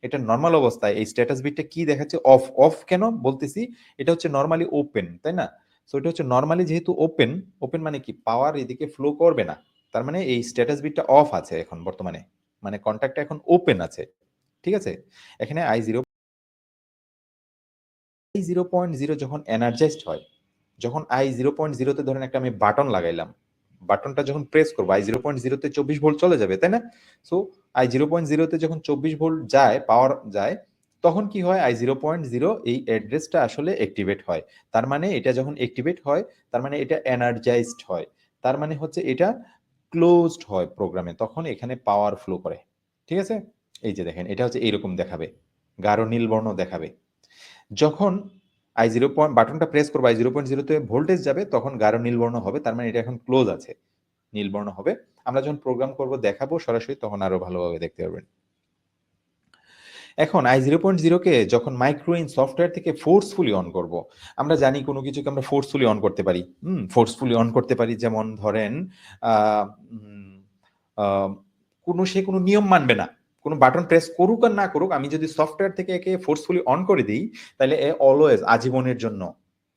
এটা নরমাল অবস্থায় এই স্ট্যাটাস বিটটা কি দেখাচ্ছে? অফ। অফ কেন বলতেছি? এটা হচ্ছে নরমালি ওপেন, তাই না? সো এটা হচ্ছে নরমালি যেহেতু ওপেন, ওপেন মানে কি? পাওয়ার এদিকে ফ্লো করবে না। তার মানে এই স্ট্যাটাস বিটটা অফ আছে এখন বর্তমানে। মানে কনট্যাক্টটা এখন ওপেন আছে। ঠিক আছে? এখানে i0.0 যখন এনার্জাইজড হয়, যখন i0.0 তে ধরেন একটা আমি বাটন লাগাইলাম। বাটনটা যখন প্রেস করব i0.0 তে 24 ভোল্ট চলে যাবে, তাই না? সো i0.0 তে যখন 24 ভোল্ট যায়, পাওয়ার যায়, তখন কি হয়? i0.0 এই অ্যাড্রেসটা আসলে অ্যাক্টিভেট হয়। তার মানে এটা যখন অ্যাক্টিভেট হয়, তার মানে এটা এনার্জাইজড হয়। তার মানে হচ্ছে এটা ক্লোজড হয় প্রোগ্রামে। তখন এখানে পাওয়ার ফ্লো করে। ঠিক আছে? এই যে দেখেন এটা হচ্ছে এইরকম দেখাবে। গাঢ় নীল বর্ণ দেখাবে। যখন i0 বাটনটা প্রেস করব i0.0 তে ভোল্টেজ যাবে তখন গাঢ় নীলবর্ণ হবে। তার মানে এটা এখন ক্লোজ আছে। নীলবর্ণ হবে। আমরা যখন প্রোগ্রাম করব দেখাবো সরাসরি তখন আরো ভালোভাবে দেখতে পারবেন। এখন i0.0 কে যখন মাইক্রোইন সফটওয়্যার থেকে ফোর্সফুলি অন করব। আমরা জানি কোনো কিছুকে আমরা ফোর্সফুলি অন করতে পারি। ফোর্সফুলি অন করতে পারি যেমন ধরেন আ উম আ সে কোনো নিয়ম মানবে না। কোনো বাটন প্রেস করুক আর না করুক, আমি যদি সফটওয়্যার থেকে একে ফোর্সফুলি অন করে দেই, তাহলে অলওয়েজ আজীবনের জন্য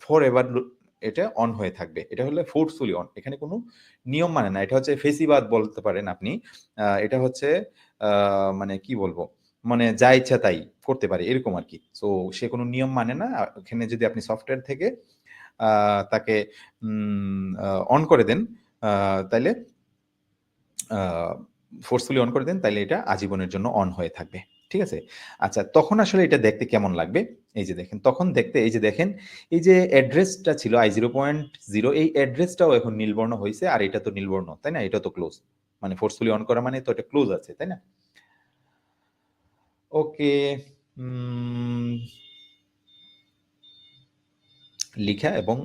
ফর এভার এটা অন হয়ে থাকবে। এটা হলো ফোর্সফুলি অন। এখানে কোনো নিয়ম মানে না। এটা হচ্ছে ফেসিবাদ বলতে পারেন আপনি। এটা হচ্ছে আ মানে কি বলবো? মানে যা ইচ্ছা তাই করতে পারে এরকম আরকি। সো সে কোনো নিয়ম মানে না। এখানে যদি আপনি সফটওয়্যার থেকে আ তাকে উম আ অন করে দেন, আ তাইলে আ ফোর্সফুলি অন করে দেন, তাইলে এটা আজীবনের জন্য অন হয়ে থাকবে। ঠিক আছে? আচ্ছা, তখন আসলে এটা দেখতে কেমন লাগবে? এই যে দেখেন, তখন দেখতে এই যে দেখেন, এই যে অ্যাড্রেসটা ছিল i0.0 এই অ্যাড্রেসটাও এখন নীলবর্ণ হইছে আর এটা তো নীলবর্ণ, তাই না? এটা তো ক্লোজ। মানে ফোর্সফুলি অন করা মানে তো এটা ক্লোজ আছে, তাই না? ওকে, উম লিখা এবং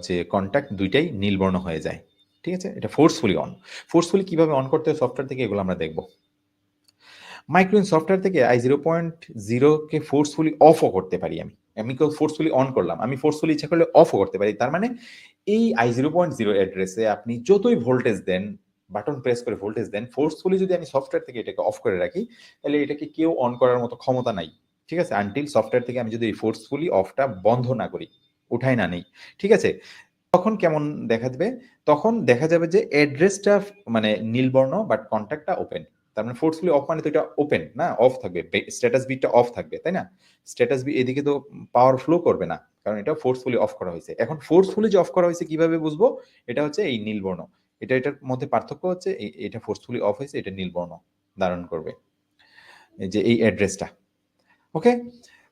যে কনট্যাক্ট ২ টাই নীলবর্ণ হয়ে যায়। ঠিক আছে? এটা ফোর্সফুলি অন। ফোর্সফুলি কিভাবে অন করতে হয় সফটওয়্যার থেকে এগুলো আমরা দেখব। মাইক্রোইন সফটওয়্যার থেকে i0.0 কে ফোর্সফুলি অফও করতে পারি আমি। আমি কেউ ফোর্সফুলি অন করলাম। আমি ফোর্সফুলি ইচ্ছা করলে অফও করতে পারি। তার মানে এই i0.0 অ্যাড্রেসে আপনি যতই ভোল্টেজ দেন, বাটন প্রেস করে ভোল্টেজ দেন, ফোর্সফুলি যদি আমি সফটওয়্যার থেকে এটাকে অফ করে রাখি, তাহলে এটাকে কেউ অন করার মতো ক্ষমতা নাই। ঠিক আছে? আনটিল সফটওয়্যার থেকে আমি যদি এই ফোর্সফুলি অফটা বন্ধ না করি, উঠায় না নেই। ঠিক আছে? তখন কেমন দেখা যাবে? তখন দেখা যাবে যে অ্যাড্রেসটা মানে নীলবর্ণ বাট কনট্যাক্টটা ওপেন। তার মানে ফোর্সফুলি অফ মানে তো এটা ওপেন না? অফ থাকবে। স্ট্যাটাস বিটটা অফ থাকবে, তাই না? স্ট্যাটাস বি এদিকে তো পাওয়ার ফ্লো করবে না। কারণ এটা ফোর্সফুলি অফ করা হইছে। এখন ফোর্সফুলি যে অফ করা হইছে কিভাবে বুঝবো? এটা হচ্ছে এই নীলবর্ণ। এটার মধ্যে পার্থক্য হচ্ছে এটা ফোর্সফুলি অফ হইছে, এটা নীলবর্ণ ধারণ করবে। এই যে এই অ্যাড্রেসটা। ওকে?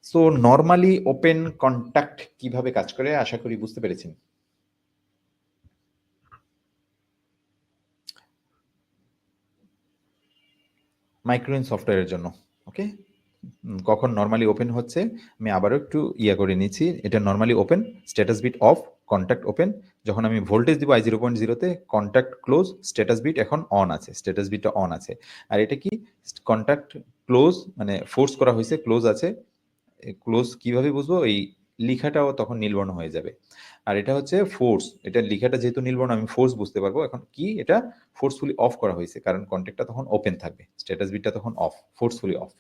সো নরমালি ওপেন কনট্যাক্ট কিভাবে কাজ করে আশা করি বুঝতে পেরেছেন। মাইক্রোইন সফটওয়্যারের জন্য। ওকে? কখন নরমালি ওপেন হচ্ছে আমি আবারও একটু করে নিচ্ছি। এটা normally open, status bit off, contact open. যখন আমি ভোল্টেজ দিব i0.0 তে কন্ট্যাক্ট ক্লোজ, স্ট্যাটাস বিট এখন অন আছে, স্ট্যাটাস বিটটা অন আছে। আর এটা কি কন্ট্যাক্ট ক্লোজ মানে ফোর্স করা হয়েছে, ক্লোজ আছে। ক্লোজ কিভাবে বুঝবো? এই লিখাটাও তখন নীলবর্ণ হয়ে যাবে। আর এটা হচ্ছে ফোর্স, এটা লিখাটা যেহেতু নীলবর্ণ আমি ফোর্স বুঝতে পারবো। এখন কি এটা ফোর্সফুলি অফ করা হয়েছে কারণ কন্ট্যাক্টটা তখন ওপেন থাকবে, স্ট্যাটাস বিটটা তখন of, forcefully of.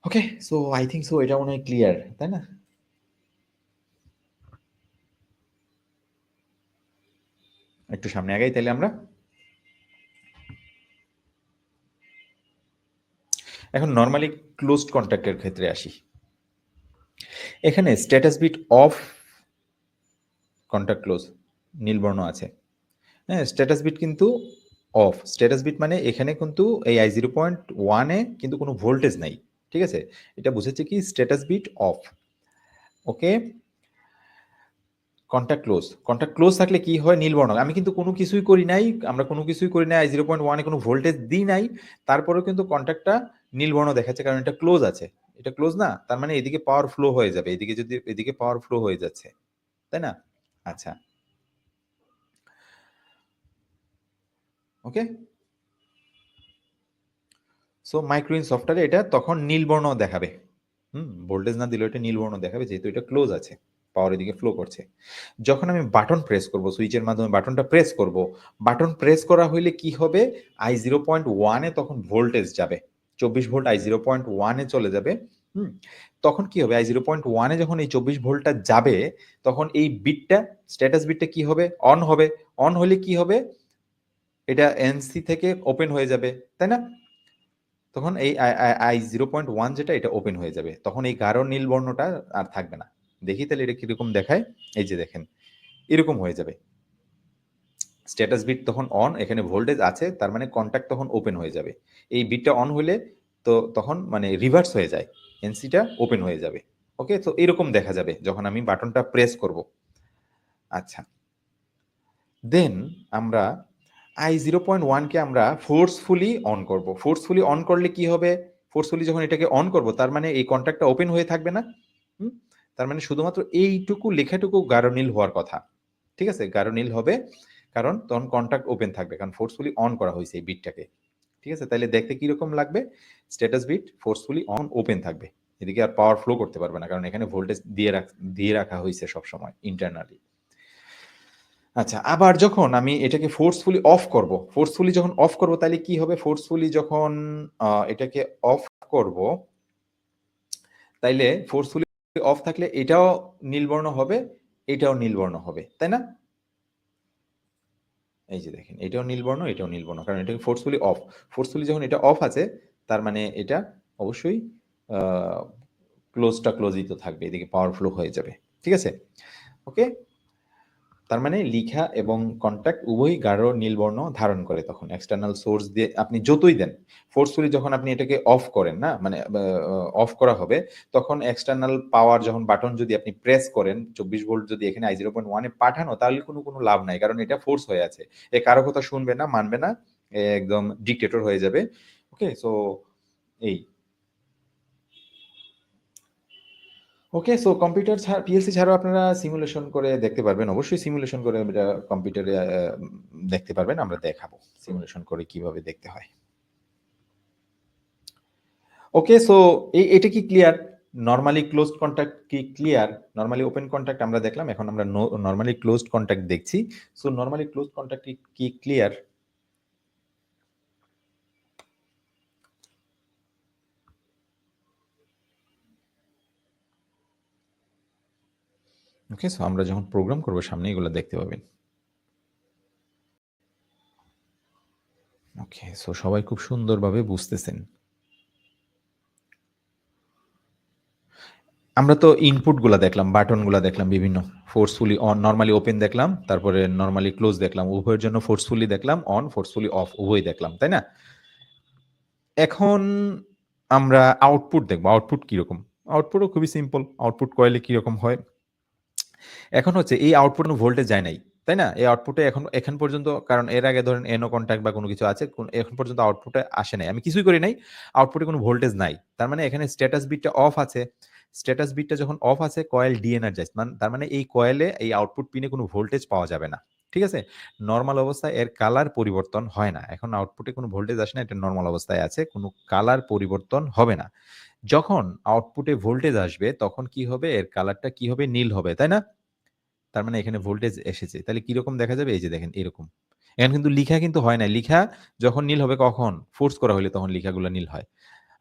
Okay, so I think so এটা মনে হয় ক্লিয়ার, তাই না? একটু সামনে আগাই তাহলে আমরা। এখন নর্মালি ক্লোজড কন্ট্যাক্টের ক্ষেত্রে আসি। এখানে status bit off, contact close, নীলবর্ণ আছে। হ্যাঁ, স্ট্যাটাস বিট কিন্তু অফ। স্ট্যাটাস বিট মানে এখানে কিন্তু এই i0.1 কিন্তু কোনো ভোল্টেজ নাই। ঠিক আছে? এটা বুঝেছে কি status bit off. Okay, contact close. Contact close থাকলে কি হয়? নীলবর্ণ। আমি কিন্তু কোনো কিছুই করি নাই, আমরা কোনো কিছুই করি নাই, i0.1 কোনো ভোল্টেজ দিই নাই। তারপরেও কিন্তু কন্ট্যাক্টটা নীলবর্ণ দেখাচ্ছে কারণ এটা ক্লোজ আছে। এটা ক্লোজ না? তার মানে এদিকে পাওয়ার ফ্লো হয়ে যাবে। এদিকে যদি এদিকে পাওয়ার ফ্লো হয়ে যাচ্ছে। তাই না? আচ্ছা। ওকে? সো মাইক্রোইন সফটওয়্যারে এটা তখন নীলবর্ণ দেখাবে। ভোল্টেজ না দিলেও এটা নীলবর্ণ দেখাবে যেহেতু এটা ক্লোজ আছে, পাওয়ার এদিকে ফ্লো করছে। যখন আমি বাটন প্রেস করব, সুইচের মাধ্যমে বাটনটা প্রেস করব, বাটন প্রেস করা হইলে কি হবে? i0.1 তখন ভোল্টেজ যাবে, 24 ভোল্ট i0.1 চলে যাবে। হুম, তখন কি হবে? i0.1 যখন এই 24 ভোল্টটা যাবে তখন এই বিটটা, স্ট্যাটাস বিটটা কি হবে? অন হবে। অন হলে কি হবে? এটা এনসি থেকে ওপেন হয়ে যাবে, তাই না? তখন এই i0.1 যেটা এটা ওপেন হয়ে যাবে, তখন এই গাঢ় নীল বর্ণটা আর থাকবে না। দেখি তাহলে এটা কিরকম দেখায়। এই যে দেখেন, এরকম হয়ে যাবে। স্ট্যাটাস বিট তখন অন, এখানে ভোল্টেজ আছে, তার মানে কন্ট্যাক্ট তখন ওপেন হয়ে যাবে। এই বিটটা অন হলে তো তখন মানে রিভার্স হয়ে যায়, এনসিটা ওপেন হয়ে যাবে। ওকে, তো এরকম দেখা যাবে যখন আমি বাটনটা প্রেস করব। আচ্ছা, দেন আমরা i0.1 আমরা ফোর্সফুলি অন করব। ফোর্সফুলি অন করলে কি হবে? ফোর্সফুলি যখন এটাকে অন করব তার মানে এই কন্ট্যাক্টটা ওপেন হয়ে থাকবে না? হুম? তার মানে শুধুমাত্র এইটুকু লেখাটুকু গাঢ় নীল হওয়ার কথা। ঠিক আছে? গাঢ় নীল হবে কারণ তখন কন্ট্যাক্ট ওপেন থাকবে। কারণ ফোর্সফুলি অন করা হয়েছে এই বিটটাকে। ঠিক আছে? তাইলে দেখতে কিরকম লাগবে? Status bit forcefully on open থাকবে। এদিকে আর পাওয়ার ফ্লো করতে পারবে না। কারণ এখানে ভোল্টেজ দিয়ে রাখা হইছে সবসময় ইন্টারনালি। আচ্ছা, আবার যখন আমি এটাকে ফোর্সফুলি অফ করব, ফোর্সফুলি যখন অফ করব তাহলে কি হবে? ফোর্সফুলি যখন এটাকে অফ করব, তাইলে ফোর্সফুলি অফ থাকলে এটাও নীলবর্ণ হবে, এটাও নীলবর্ণ হবে, তাই না? এই যে দেখেন, এটাও নীলবর্ণ, এটাও নীলবর্ণ, কারণ এটাকে ফোর্সফুলি অফ। ফোর্সফুলি যখন এটা অফ আছে তার মানে এটা অবশ্যই ক্লোজটা ক্লোজই তো থাকবে, এদিকে পাওয়ার ফ্লো হয়ে যাবে। ঠিক আছে? ওকে, তার মানে লিখা এবং কন্ট্যাক্ট উভয়ই গাঢ় নীলবর্ণ ধারণ করে তখন এক্সটার্নাল সোর্স দিয়ে আপনি যতই দেন। ফোর্সফুলি যখন আপনি এটাকে অফ করেন না, মানে অফ করা হবে, তখন এক্সটার্নাল পাওয়ার যখন বাটন যদি আপনি প্রেস করেন, 24 ভোল্ট যদি এখানে i0.1 পাঠানো তাহলে কোনো লাভ নাই, কারণ এটা ফোর্স হয়ে আছে। এ কারো কথা শুনবে না, মানবে না, একদম ডিক্টেটর হয়ে যাবে। ওকে, সো এই ওকে, সো কম্পিউটার ছাড়া, পিএলসি ছাড়াও আপনারা সিমুলেশন করে দেখতে পারবেন। অবশ্যই সিমুলেশন করে এটা কম্পিউটারে দেখতে পারবেন। আমরা দেখাবো সিমুলেশন করে কিভাবে দেখতে হয়। ওকে, সো এটা কি ক্লিয়ার? নরমালি ক্লোজড কন্টাক্ট কি ক্লিয়ার? নরমালি ওপেন কন্টাক্ট আমরা দেখলাম, এখন আমরা নরমালি ক্লোজড কন্টাক্ট দেখছি। সো নরমালি ক্লোজড কন্টাক্ট কি ক্লিয়ার? ওকে, সো আমরা যখন প্রোগ্রাম করবো সামনে এগুলো দেখতে পাবেন। ওকে, সো সবাই খুব সুন্দরভাবে বুঝতেছেন। আমরা তো ইনপুটগুলা দেখলাম, বাটনগুলা দেখলাম বিভিন্ন। ফোর্সফুলি অন, নরমালি ওপেন দেখলাম, তারপরে নরমালি ক্লোজ দেখলাম। উভয়ের জন্য ফোর্সফুলি দেখলাম, অন, ফোর্সফুলি অফ উভয় দেখলাম, তাই না? এখন আমরা আউটপুট দেখবো। আউটপুট কিরকম? আউটপুটও খুবই সিম্পল। আউটপুট কয়েলে কিরকম হয়? এখন হচ্ছে এই আউটপুট ভোল্টেজ যায় নাই, তাই না? এই আউটপুটে এখন পর্যন্ত, কারণ এর আগে ধরেন এনো কন্ট্যাক্ট বা কোনো কিছু আছে, এখন পর্যন্ত আউটপুটে আসে নাই, আমি কিছুই করি নাই, আউটপুটে কোনো ভোল্টেজ নাই। তার মানে এখানে স্ট্যাটাস বিটটা অফ আছে। স্ট্যাটাস বিটটা যখন অফ আছে, কয়েল ডিএনার্জাইজ, তার মানে এই কয়েলে এই আউটপুট পিনে কোনো ভোল্টেজ পাওয়া যাবে না। ঠিক আছে? নর্মাল অবস্থায় এর কালার পরিবর্তন হয় না। এখন আউটপুটে কোনো ভোল্টেজ আসে না, এটা নর্মাল অবস্থায় আছে, কোনো কালার পরিবর্তন হবে না। যখন আউটপুটে ভোল্টেজ আসবে তখন কি হবে? এর কালারটা কি হবে? নীল হবে, তাই না? তার মানে এখানে ভোল্টেজ এসেছে। তাহলে কিরকম দেখা যাবে? এই যে দেখেন এরকম। এখানে কিন্তু লিখা কিন্তু হয় নাই। লিখা যখন নীল হবে কখন? ফোর্স করা হইলে তখন লিখাগুলো নীল হয়।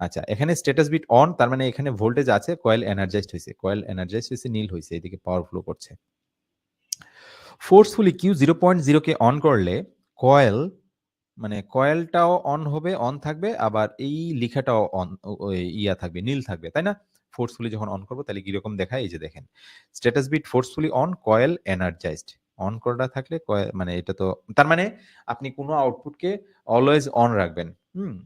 আচ্ছা, এখানে স্ট্যাটাস বিট অন, তার মানে এখানে ভোল্টেজ আছে, কয়েল এনার্জাইজড হইছে। কয়েল এনার্জাইজড হইছে, নীল হইছে। এদিকে পাওয়ার ফ্লো করছে। ফোর্সফুলি Q0.0 কে অন করলে কয়েল, মানে কয়েলটাও অন হবে, অন থাকবে, আবার এই লিখাটাও অন, ইয়া থাকবে, নীল থাকবে, তাই না? ফোর্সফুলি যখন অন করবো তাহলে কিরকম দেখায়? এই যে দেখেন, status bit forcefully on, coil energised. On করা থাকলে মানে এটা তো, তার মানে আপনি কোনো আউটপুটকে অলওয়েজ অন রাখবেন। হুম।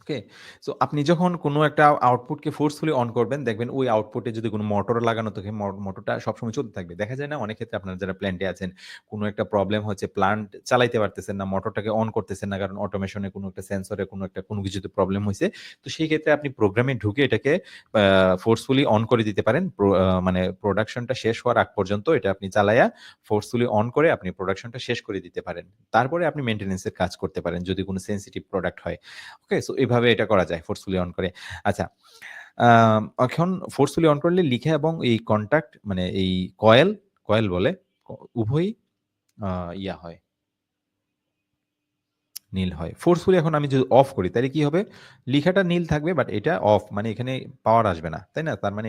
ওকে, সো আপনি যখন কোনো একটা আউটপুটকে ফোর্সফুলি অন করবেন, দেখবেন ওই আউটপুটে যদি কোনো মোটর লাগানো থাকে, মোটরটা সবসময় চলতে থাকবে। দেখা যায় না অনেক ক্ষেত্রে আপনারা যারা প্ল্যান্টে আছেন, কোনো একটা প্রবলেম হচ্ছে, প্লান্ট চালাইতে পারতেছেন না, মোটরটাকে অন করতেছেন না, কারণ অটোমেশনে কোনো একটা সেন্সরে কোনো কিছুতে প্রবলেম হয়েছে। তো সেই ক্ষেত্রে আপনি প্রোগ্রামে ঢুকে এটাকে ফোর্সফুলি অন করে দিতে পারেন। মানে প্রোডাকশনটা শেষ হওয়ার আগ পর্যন্ত এটা আপনি চালায়া ফোর্সফুলি অন করে আপনি প্রোডাকশনটা শেষ করে দিতে পারেন। তারপরে আপনি মেইনটেন্যান্সের কাজ করতে পারেন যদি কোনো সেনসিটিভ প্রোডাক্ট হয়। ওকে, সো এভাবে এটা করা যায় ফোর্সফুলি অন করে। আচ্ছা, এখন ফোর্সফুলি অন করলে লিখা এবং এই কন্টাক্ট, মানে এই কয়েল, কয়েল বলে, উভয়ই আ ইয়া হয়, নীল হয়। ফোর্সফুলি এখন আমি যদি অফ করি তাহলে কি হবে? লিখাটা নীল থাকবে, বাট এটা অফ, মানে এখানে পাওয়ার আসবে না, তাই না? তার মানে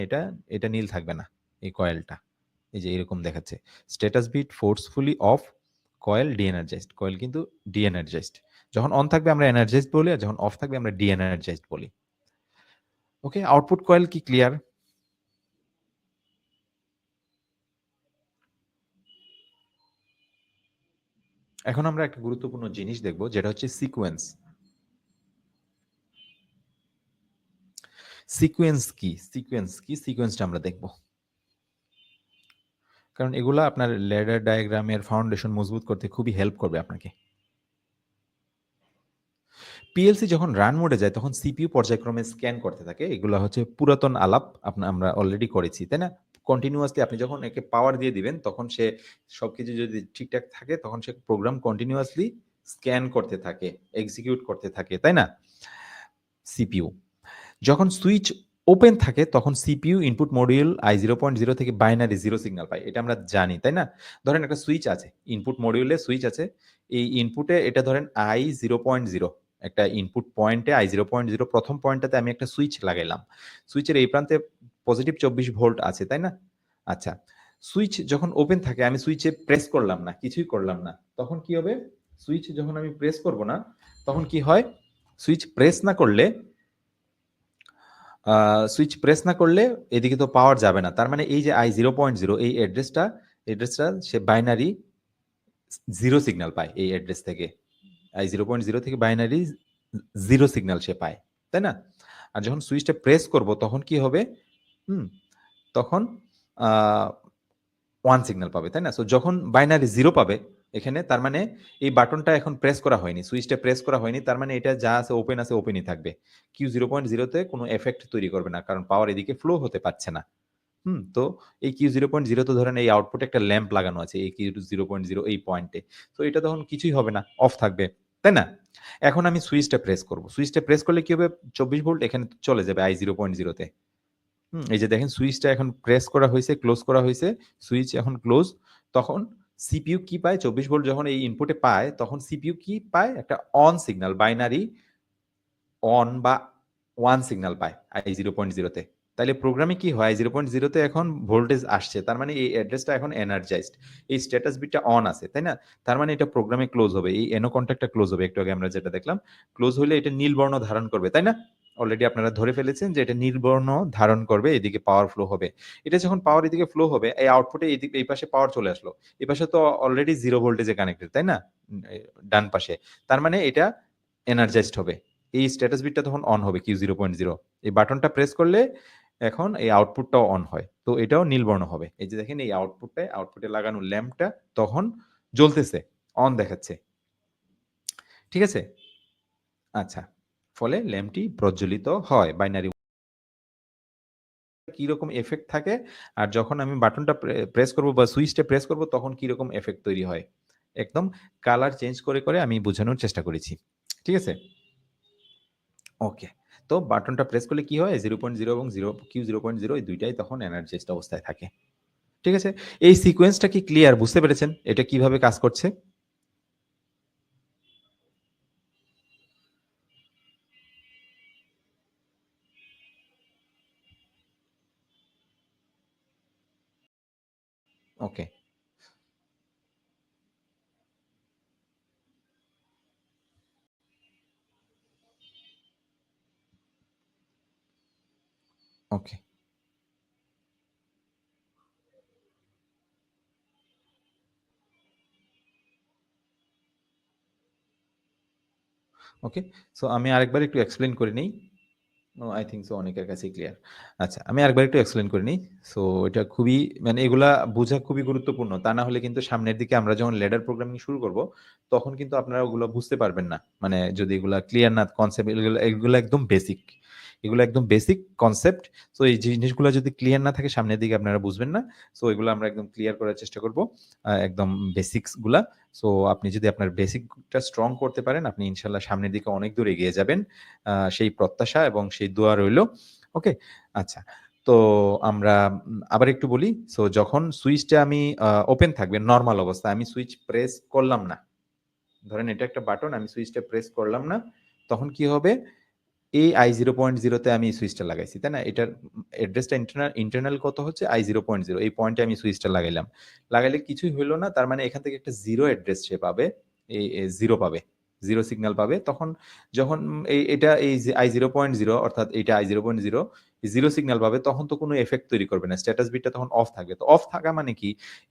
এটা নীল থাকবে না, এই কয়েলটা। এই যে এরকম দেখাচ্ছে। Status bit forcefully off, coil de-energised. Coil কিন্তু ডি-এনার্জাইজড। যখন অন থাকবে আমরা এনার্জাইজড বলি, আর যখন অফ থাকবে আমরা ডি-এনার্জাইজড বলি। ওকে, আউটপুট কয়েল কি ক্লিয়ার? এখন আমরা একটা গুরুত্বপূর্ণ জিনিস দেখব, যেটা হচ্ছে সিকোয়েন্স। সিকোয়েন্স কি? সিকোয়েন্স কি? সিকোয়েন্সটা আমরা দেখব। কারণ এগুলা আপনার ল্যাডার ডায়াগ্রামের ফাউন্ডেশন মজবুত করতে খুবই হেল্প করবে আপনাকে। পিএলসি যখন রান মোডে যায় তখন সিপিইউ পর্যায়ক্রমে স্ক্যান করতে থাকে। এগুলা হচ্ছে পুরাতন আলাপ, আমরা অলরেডি করেছি, তাই না? কন্টিনিউয়াসলি আপনি যখন একে পাওয়ার দিয়ে দিবেন তখন সে সবকিছু যদি ঠিকঠাক থাকে তখন সে প্রোগ্রাম কন্টিনিউয়াসলি স্ক্যান করতে থাকে, এক্সিকিউট করতে থাকে, তাই না? সিপিইউ যখন সুইচ ওপেন থাকে তখন সিপিইউ ইনপুট মডিউল i0.0 থেকে বাইনারি 0 সিগন্যাল পায়। এটা আমরা জানি, তাই না? ধরেন একটা সুইচ আছে, ইনপুট মডিউলে সুইচ আছে। এই ইনপুটে এটা ধরেন i0.0, একটা ইনপুট পয়েন্টে i0.0 প্রথম পয়েন্টটাতে আমি একটা সুইচ লাগাইলাম। সুইচের এই প্রান্তে পজিটিভ 24 ভোল্ট আছে, তাই না? আচ্ছা, সুইচ যখন ওপেন থাকে আমি সুইচে প্রেস করলাম না, কিছুই করলাম না। তখন কি হবে? সুইচ যখন আমি প্রেস করব না, তখন কি হয়? সুইচ প্রেস না করলে, সুইচ প্রেস না করলে এদিকে তো পাওয়ার যাবে না। তার মানে এই যে i0.0 এই অ্যাড্রেসটা সে বাইনারি 0 সিগন্যাল পায় এই অ্যাড্রেস থেকে। i0.0 থেকে বাইনারি 0 সিগন্যাল সে পায়। তাই না? আর যখন সুইচটা প্রেস করব তখন কি হবে? হুম, তখন আ 1 সিগন্যাল পাবে, তাই না? সো যখন বাইনারি 0 পাবে এখানে, তার মানে এই বাটনটা এখন প্রেস করা হয়নি। সুইচটা প্রেস করা হয়নি। তার মানে এটা যা আছে ওপেন আছে, ওপেনই থাকবে। Q0.0 তে কোনো এফেক্ট তৈরি করবে না। কারণ পাওয়ার এদিকে ফ্লো হতে পারছে না। হুম? তো এই Q0.0 তে ধরেন এই আউটপুটে একটা ল্যাম্প লাগানো আছে এই Q0.0 এই পয়েন্টে। তো এটা তখন কিছুই হবে না, অফ থাকবে। তাই না? এখন আমি সুইচটা প্রেস করব। সুইচটা প্রেস করলে কি হবে? 24 ভোল্ট এখানে চলে যাবে i0.0 তে। হুম? এই যে দেখেন সুইচটা এখন প্রেস করা হইছে, ক্লোজ করা হইছে। সুইচ এখন ক্লোজ। তখন সিপিইউ কি পায়? 24 ভোল্ট যখন এই ইনপুটে পায়, তখন সিপিইউ কি পায়? একটা অন সিগন্যাল, বাইনারি অন বা 1 সিগন্যাল পায় i0.0 তে। তাইলে প্রোগ্রামে কি হয় 0.0 তে এখন ভোল্টেজ আসছে। তার মানে এই অ্যাড্রেসটা এখন এনার্জাইজড। এই স্ট্যাটাস বিটটা অন আছে, তাই না? তার মানে এটা প্রোগ্রামে ক্লোজ হবে। এই এনো কনট্যাক্টটা ক্লোজ হবে। একটু আগে আমরা যেটা দেখলাম। ক্লোজ হইলে এটা নীল বর্ণ ধারণ করবে, তাই না? অলরেডি আপনারা ধরে ফেলেছেন যে এটা নীল বর্ণ ধারণ করবে, এদিকে পাওয়ার ফ্লো হবে। এটা যখন পাওয়ার এদিকে ফ্লো হবে, এই আউটপুটে এই পাশে পাওয়ার চলে আসলো। এই পাশে তো অলরেডি 0 ভোল্টেজে কানেক্টেড, তাই না? ডান পাশে। তার মানে এটা এনার্জাইজড হবে। এই স্ট্যাটাস বিটটা তখন অন হবে Q0.0। এই বাটনটা প্রেস করলে এখন এই আউটপুটটাও অন হয়। তো এটাও নীলবর্ণ হবে। এই যে দেখেন এই আউটপুটে লাগানো ল্যাম্পটা তখন জ্বলতেছে, অন দেখাচ্ছে। ঠিক আছে? আচ্ছা। ফলে ল্যাম্পটি প্রজ্বলিত হয়। বাইনারি কিরকম এফেক্ট থাকে আর যখন আমি বাটনটা প্রেস করব বা সুইচটা প্রেস করব তখন কিরকম এফেক্ট তৈরি হয়। একদম কালার চেঞ্জ করে আমি বোঝানোর চেষ্টা করেছি। ঠিক আছে? ওকে। তো বাটনটা প্রেস করলে কি হয়? 0.0 এবং Q0.0 এই ২ টাই তখন এনার্জাইজড অবস্থায় থাকে। ঠিক আছে? এই সিকোয়েন্সটা কি ক্লিয়ার? বুঝতে পেরেছেন? এটা কিভাবে কাজ করছে? ওকে, ওকে, ওকে। সো আমি আরেকবার একটু এক্সপ্লেইন করে নেই। ও আই থিংক সো অনেকের কাছেই ক্লিয়ার। আচ্ছা, আমি আরেকবার একটু এক্সপ্লেইন করে নিই। সো এটা খুবই মানে এগুলা বোঝা খুবই গুরুত্বপূর্ণ। তা না হলে কিন্তু সামনের দিকে আমরা যখন ল্যাডার প্রোগ্রামিং শুরু করব, তখন কিন্তু আপনারা ওগুলো বুঝতে পারবেন না। মানে যদি এগুলা ক্লিয়ার না কনসেপ্ট এগুলো একদম বেসিক। এগুলো একদম বেসিক কনসেপ্ট। সো এই জিনিসগুলা যদি ক্লিয়ার না থাকে সামনের দিকে আপনারা বুঝবেন না। সো এগুলো আমরা একদম ক্লিয়ার করার চেষ্টা করব। একদম বেসিকস গুলা। সো আপনি যদি আপনার বেসিকটা স্ট্রং করতে পারেন, আপনি ইনশাআল্লাহ সামনের দিকে অনেক দূর এগিয়ে যাবেন। সেই প্রত্যাশা এবং সেই দোয়া রইল। ওকে? আচ্ছা। তো আমরা আবার একটু বলি। সো যখন সুইচটা আমি ওপেন থাকবে নরমাল অবস্থায়, আমি সুইচ প্রেস করলাম না। ধরেন এটা একটা বাটন, আমি সুইচটা প্রেস করলাম না। তখন কি হবে? এই I0.0 তে আমি সুইচটা লাগাইছি, তাই না? এটার অ্যাড্রেসটা ইন্টারনাল কত হচ্ছে I0.0 এই পয়েন্টে আমি সুইচটা লাগাইলাম। লাগাইলে কিছুই হইল না। তার মানে এখান থেকে একটা 0 অ্যাড্রেস সে পাবে। 0 পাবে। 0 সিগন্যাল পাবে। তখন যখন এটা এই যে I0.0 অর্থাৎ এইটা I0.0 0 সিগন্যাল পাবে তখন তো কোনো ইফেক্ট তৈরি করবে না। স্ট্যাটাস বিটটা তখন অফ থাকবে। তো অফ থাকা মানে কি?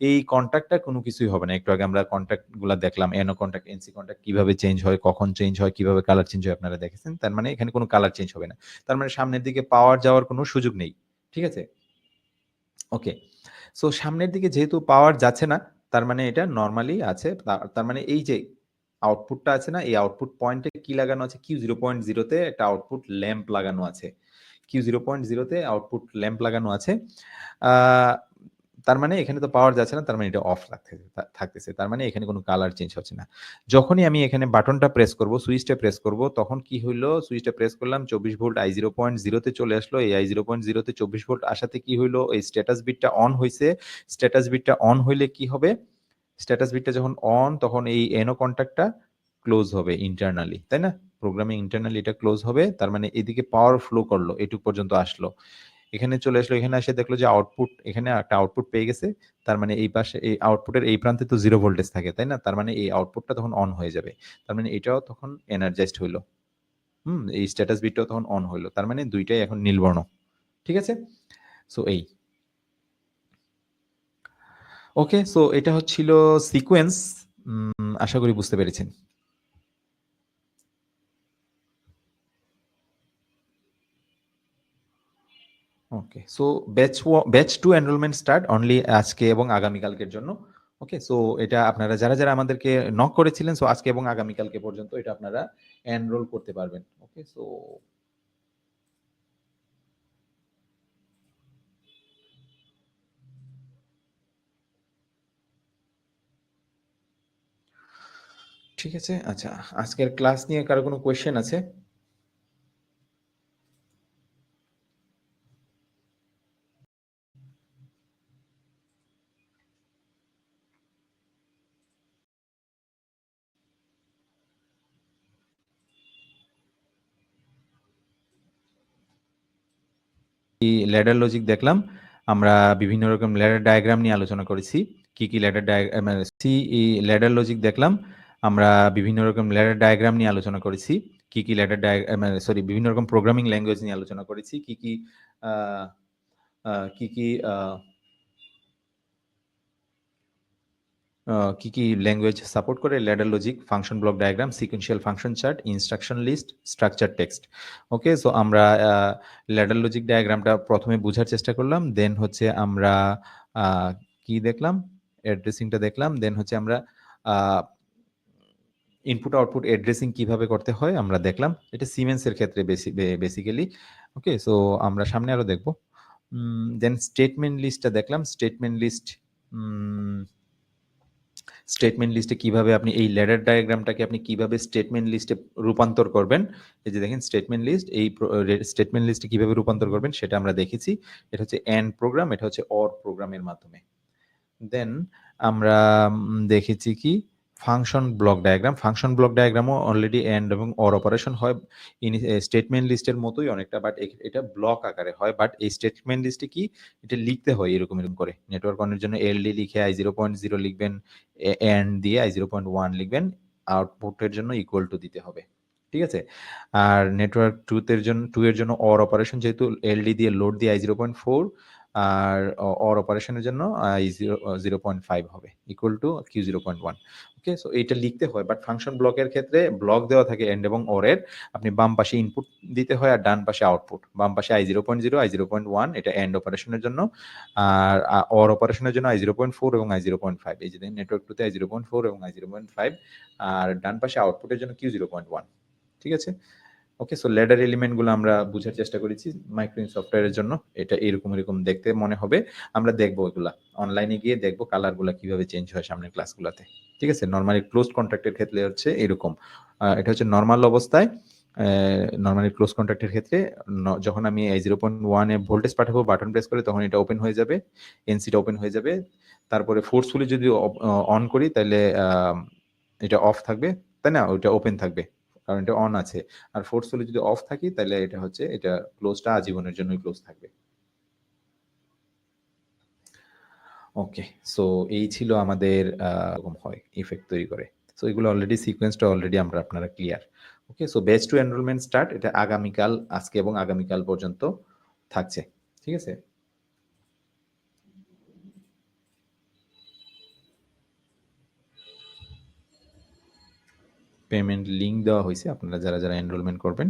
এই কনট্যাক্টটা কোনো কিছুই হবে না। একটু আগে আমরা কনট্যাক্ট গুলা দেখলাম। NO কনট্যাক্ট, NC কনট্যাক্ট কিভাবে চেঞ্জ হয়, কখন চেঞ্জ হয়, কিভাবে কালার চেঞ্জ হয় আপনারা দেখেছেন। তার মানে এখানে কোনো কালার চেঞ্জ হবে না। তার মানে সামনের দিকে পাওয়ার যাওয়ার কোনো সুযোগ নেই। ঠিক আছে? ওকে। সো সামনের দিকে যেহেতু পাওয়ার যাচ্ছে না, তার মানে এটা নরমালি আছে। তার মানে এই যে আউটপুটটা আছে না? এই আউটপুট পয়েন্টে কি লাগানো আছে? Q0.0 তে একটা আউটপুট ল্যাম্প লাগানো আছে। Q0.0 তে আউটপুট ল্যাম্প লাগানো আছে। আ তার মানে এখানে তো পাওয়ার যাচ্ছে না। তার মানে এটা অফ থাকতেছে। তার মানে এখানে কোনো কালার চেঞ্জ হচ্ছে না। যখনই আমি এখানে বাটনটা প্রেস করব, সুইচটা প্রেস করব, তখন কি হইলো? সুইচটা প্রেস করলাম 24 ভোল্ট I0.0 তে চলে আসলো। এই I0.0 তে 24 ভোল্ট আসাতে কি হইলো? এই স্ট্যাটাস বিটটা অন হইছে। স্ট্যাটাস বিটটা অন হইলে কি হবে? স্ট্যাটাস বিটটা যখন অন তখন এই NO কনট্যাক্টটা ক্লোজ হবে ইন্টারনালি। তাই না? প্রোগ্রামে ইন্টারনালি এটা ক্লোজ হবে। তার মানে এদিকে পাওয়ার ফ্লো করলো। এটুক পর্যন্ত আসলো। এখানে চলে আসলো। এখানে এসে দেখলো যে আউটপুট এখানে একটা আউটপুট পেয়ে গেছে। তার মানে এই পাশে এই আউটপুটের এই প্রান্তে তো 0 ভোল্টেজ থাকে, তাই না? তার মানে এই আউটপুটটা তখন অন হয়ে যাবে। তার মানে এটাও তখন এনার্জাইজড হইলো। হুম? এই স্ট্যাটাস বিটটাও তখন অন হইলো। তার মানে ২ টাই এখন নীলবর্ণ। ঠিক আছে? সো এই। ওকে, সো এটা হচ্ছিল সিকোয়েন্স। আশা করি বুঝতে পেরেছেন। Okay. So batch 2 enrolment start only আজকে এবং আগামীকালকের জন্য। ওকে। সো এটা আপনারা যারা আমাদেরকে নক করেছিলেন সো আজকে এবং আগামীকালকে পর্যন্ত এটা আপনারা এনরোল করতে পারবেন। ওকে। সো ঠিক আছে। আচ্ছা, আজকের ক্লাস নিয়ে কারো কোনো কোয়েশ্চেন আছে? ল্যাডার লজিক দেখলাম, আমরা বিভিন্ন রকম ল্যাডার ডায়াগ্রাম নিয়ে আলোচনা করেছি। কি ল্যাডার ল্যাডার লজিক দেখলাম, আমরা বিভিন্ন রকম ল্যাডার ডায়াগ্রাম নিয়ে আলোচনা করেছি। কি ল্যাডার বিভিন্ন রকম প্রোগ্রামিং ল্যাঙ্গুয়েজ নিয়ে আলোচনা করেছি। আহ, কি ল্যাঙ্গুয়েজ সাপোর্ট করে ladder logic, function block diagram, sequential function chart, instruction list, structure text. Okay, so আমরা ল্যাডার লজিক ডায়াগ্রামটা প্রথমে বোঝার চেষ্টা করলাম, দেন হচ্ছে আমরা কি দেখলাম, অ্যাড্রেসিংটা দেখলাম, দেন হচ্ছে আমরা ইনপুট আউটপুট অ্যাড্রেসিং কিভাবে করতে হয় আমরা দেখলাম। এটা সিমেন্সের ক্ষেত্রে বেসিক্যালি। ওকে, সো আমরা সামনে আরো দেখব। দেন স্টেটমেন্ট লিস্টটা দেখলাম। স্টেটমেন্ট লিস্টে কিভাবে আপনি এই ল্যাডার ডায়াগ্রামটাকে আপনি কিভাবে স্টেটমেন্ট লিস্টে রূপান্তর করবেন। এই যে দেখেন স্টেটমেন্ট লিস্ট, এই স্টেটমেন্ট লিস্টে কিভাবে রূপান্তর করবেন সেটা আমরা দেখেছি। এটা হচ্ছে এন্ড প্রোগ্রাম, এটা হচ্ছে অর প্রোগ্রামের মাধ্যমে। দেন আমরা দেখেছি কি function block diagram. Function block ডায়াগ্রামও অলরেডি এন্ড এবং অর অপারেশন হয় স্টেটমেন্ট লিস্টের মতোই অনেকটা, বাট এটা ব্লক আকারে হয়। বাট এই স্টেটমেন্ট লিস্টে কি এটা লিখতে হয় এরকম করে। নেটওয়ার্ক অনের জন্য এলডি লিখে i0.0 লিখবেন, এন্ড দিয়ে i0.1 লিখবেন, আউটপুটের জন্য ইকুয়াল টু দিতে হবে। ঠিক আছে, আর নেটওয়ার্ক টু এর জন্য অর অপারেশন, যেহেতু এলডি দিয়ে লোড দিয়ে i0.4, আর অর অপারেশনের জন্য i0.5 হবে equal to q0.1। Okay, so এইটা লিখতে হয়। বাট ফাংশন ব্লকের ক্ষেত্রে ব্লক দেওয়া থাকে এন্ড এবং অর এর, আপনি বাম পাশে ইনপুট দিতে হয় আর ডান পাশে আউটপুট। বাম পাশে i0.0, i0.1 এটা এন্ড অপারেশনের জন্য, আর অর অপারেশনের জন্য i0.4 এবং i0.5। এই যে নেটওয়ার্ক টুতে i0.4 এবং i0.5, আর ডান পাশে আউটপুটের জন্য q0.1। ঠিক আছে, ওকে, সো ল্যাডার এলিমেন্টগুলো আমরা বুঝার চেষ্টা করেছি মাইক্রোইন সফটওয়্যারের জন্য। এটা এরকম দেখতে মনে হবে। আমরা দেখবো এগুলা অনলাইনে গিয়ে দেখবো কালারগুলো কিভাবে চেঞ্জ হয় সামনের ক্লাসগুলোতে। ঠিক আছে, নরমালি ক্লোজ কন্ট্রাক্টের ক্ষেত্রে হচ্ছে এরকম। এটা হচ্ছে নর্মাল অবস্থায়, নর্মালি ক্লোজ কন্ট্রাক্টের ক্ষেত্রে যখন আমি i0.1 এ ভোল্টেজ পাঠাবো বাটন প্রেস করে, তখন এটা ওপেন হয়ে যাবে, এনসিটা ওপেন হয়ে যাবে। তারপরে ফোর্সফুলি যদি অন করি তাহলে এটা অফ থাকবে, তাই না, ওইটা ওপেন থাকবে কারণ এটা অন আছে। আর ফোর্সফুলি যদি অফ থাকি তাহলে এটা হচ্ছে এটা ক্লোজটা আজীবনের জন্যই ক্লোজ থাকবে। ওকে, সো এই ছিল আমাদের এরকম হয় ইফেক্ট তৈরি করে। সো এগুলো অলরেডি সিকোয়েন্সটা অলরেডি আপনারা clear. Okay, so batch two enrolment start, এটা আগামীকাল, আজকে এবং আগামীকাল পর্যন্ত থাকছে। ঠিক আছে, পেমেন্ট লিঙ্ক দেওয়া হয়েছে, আপনারা যারা এনরোলমেন্ট করবেন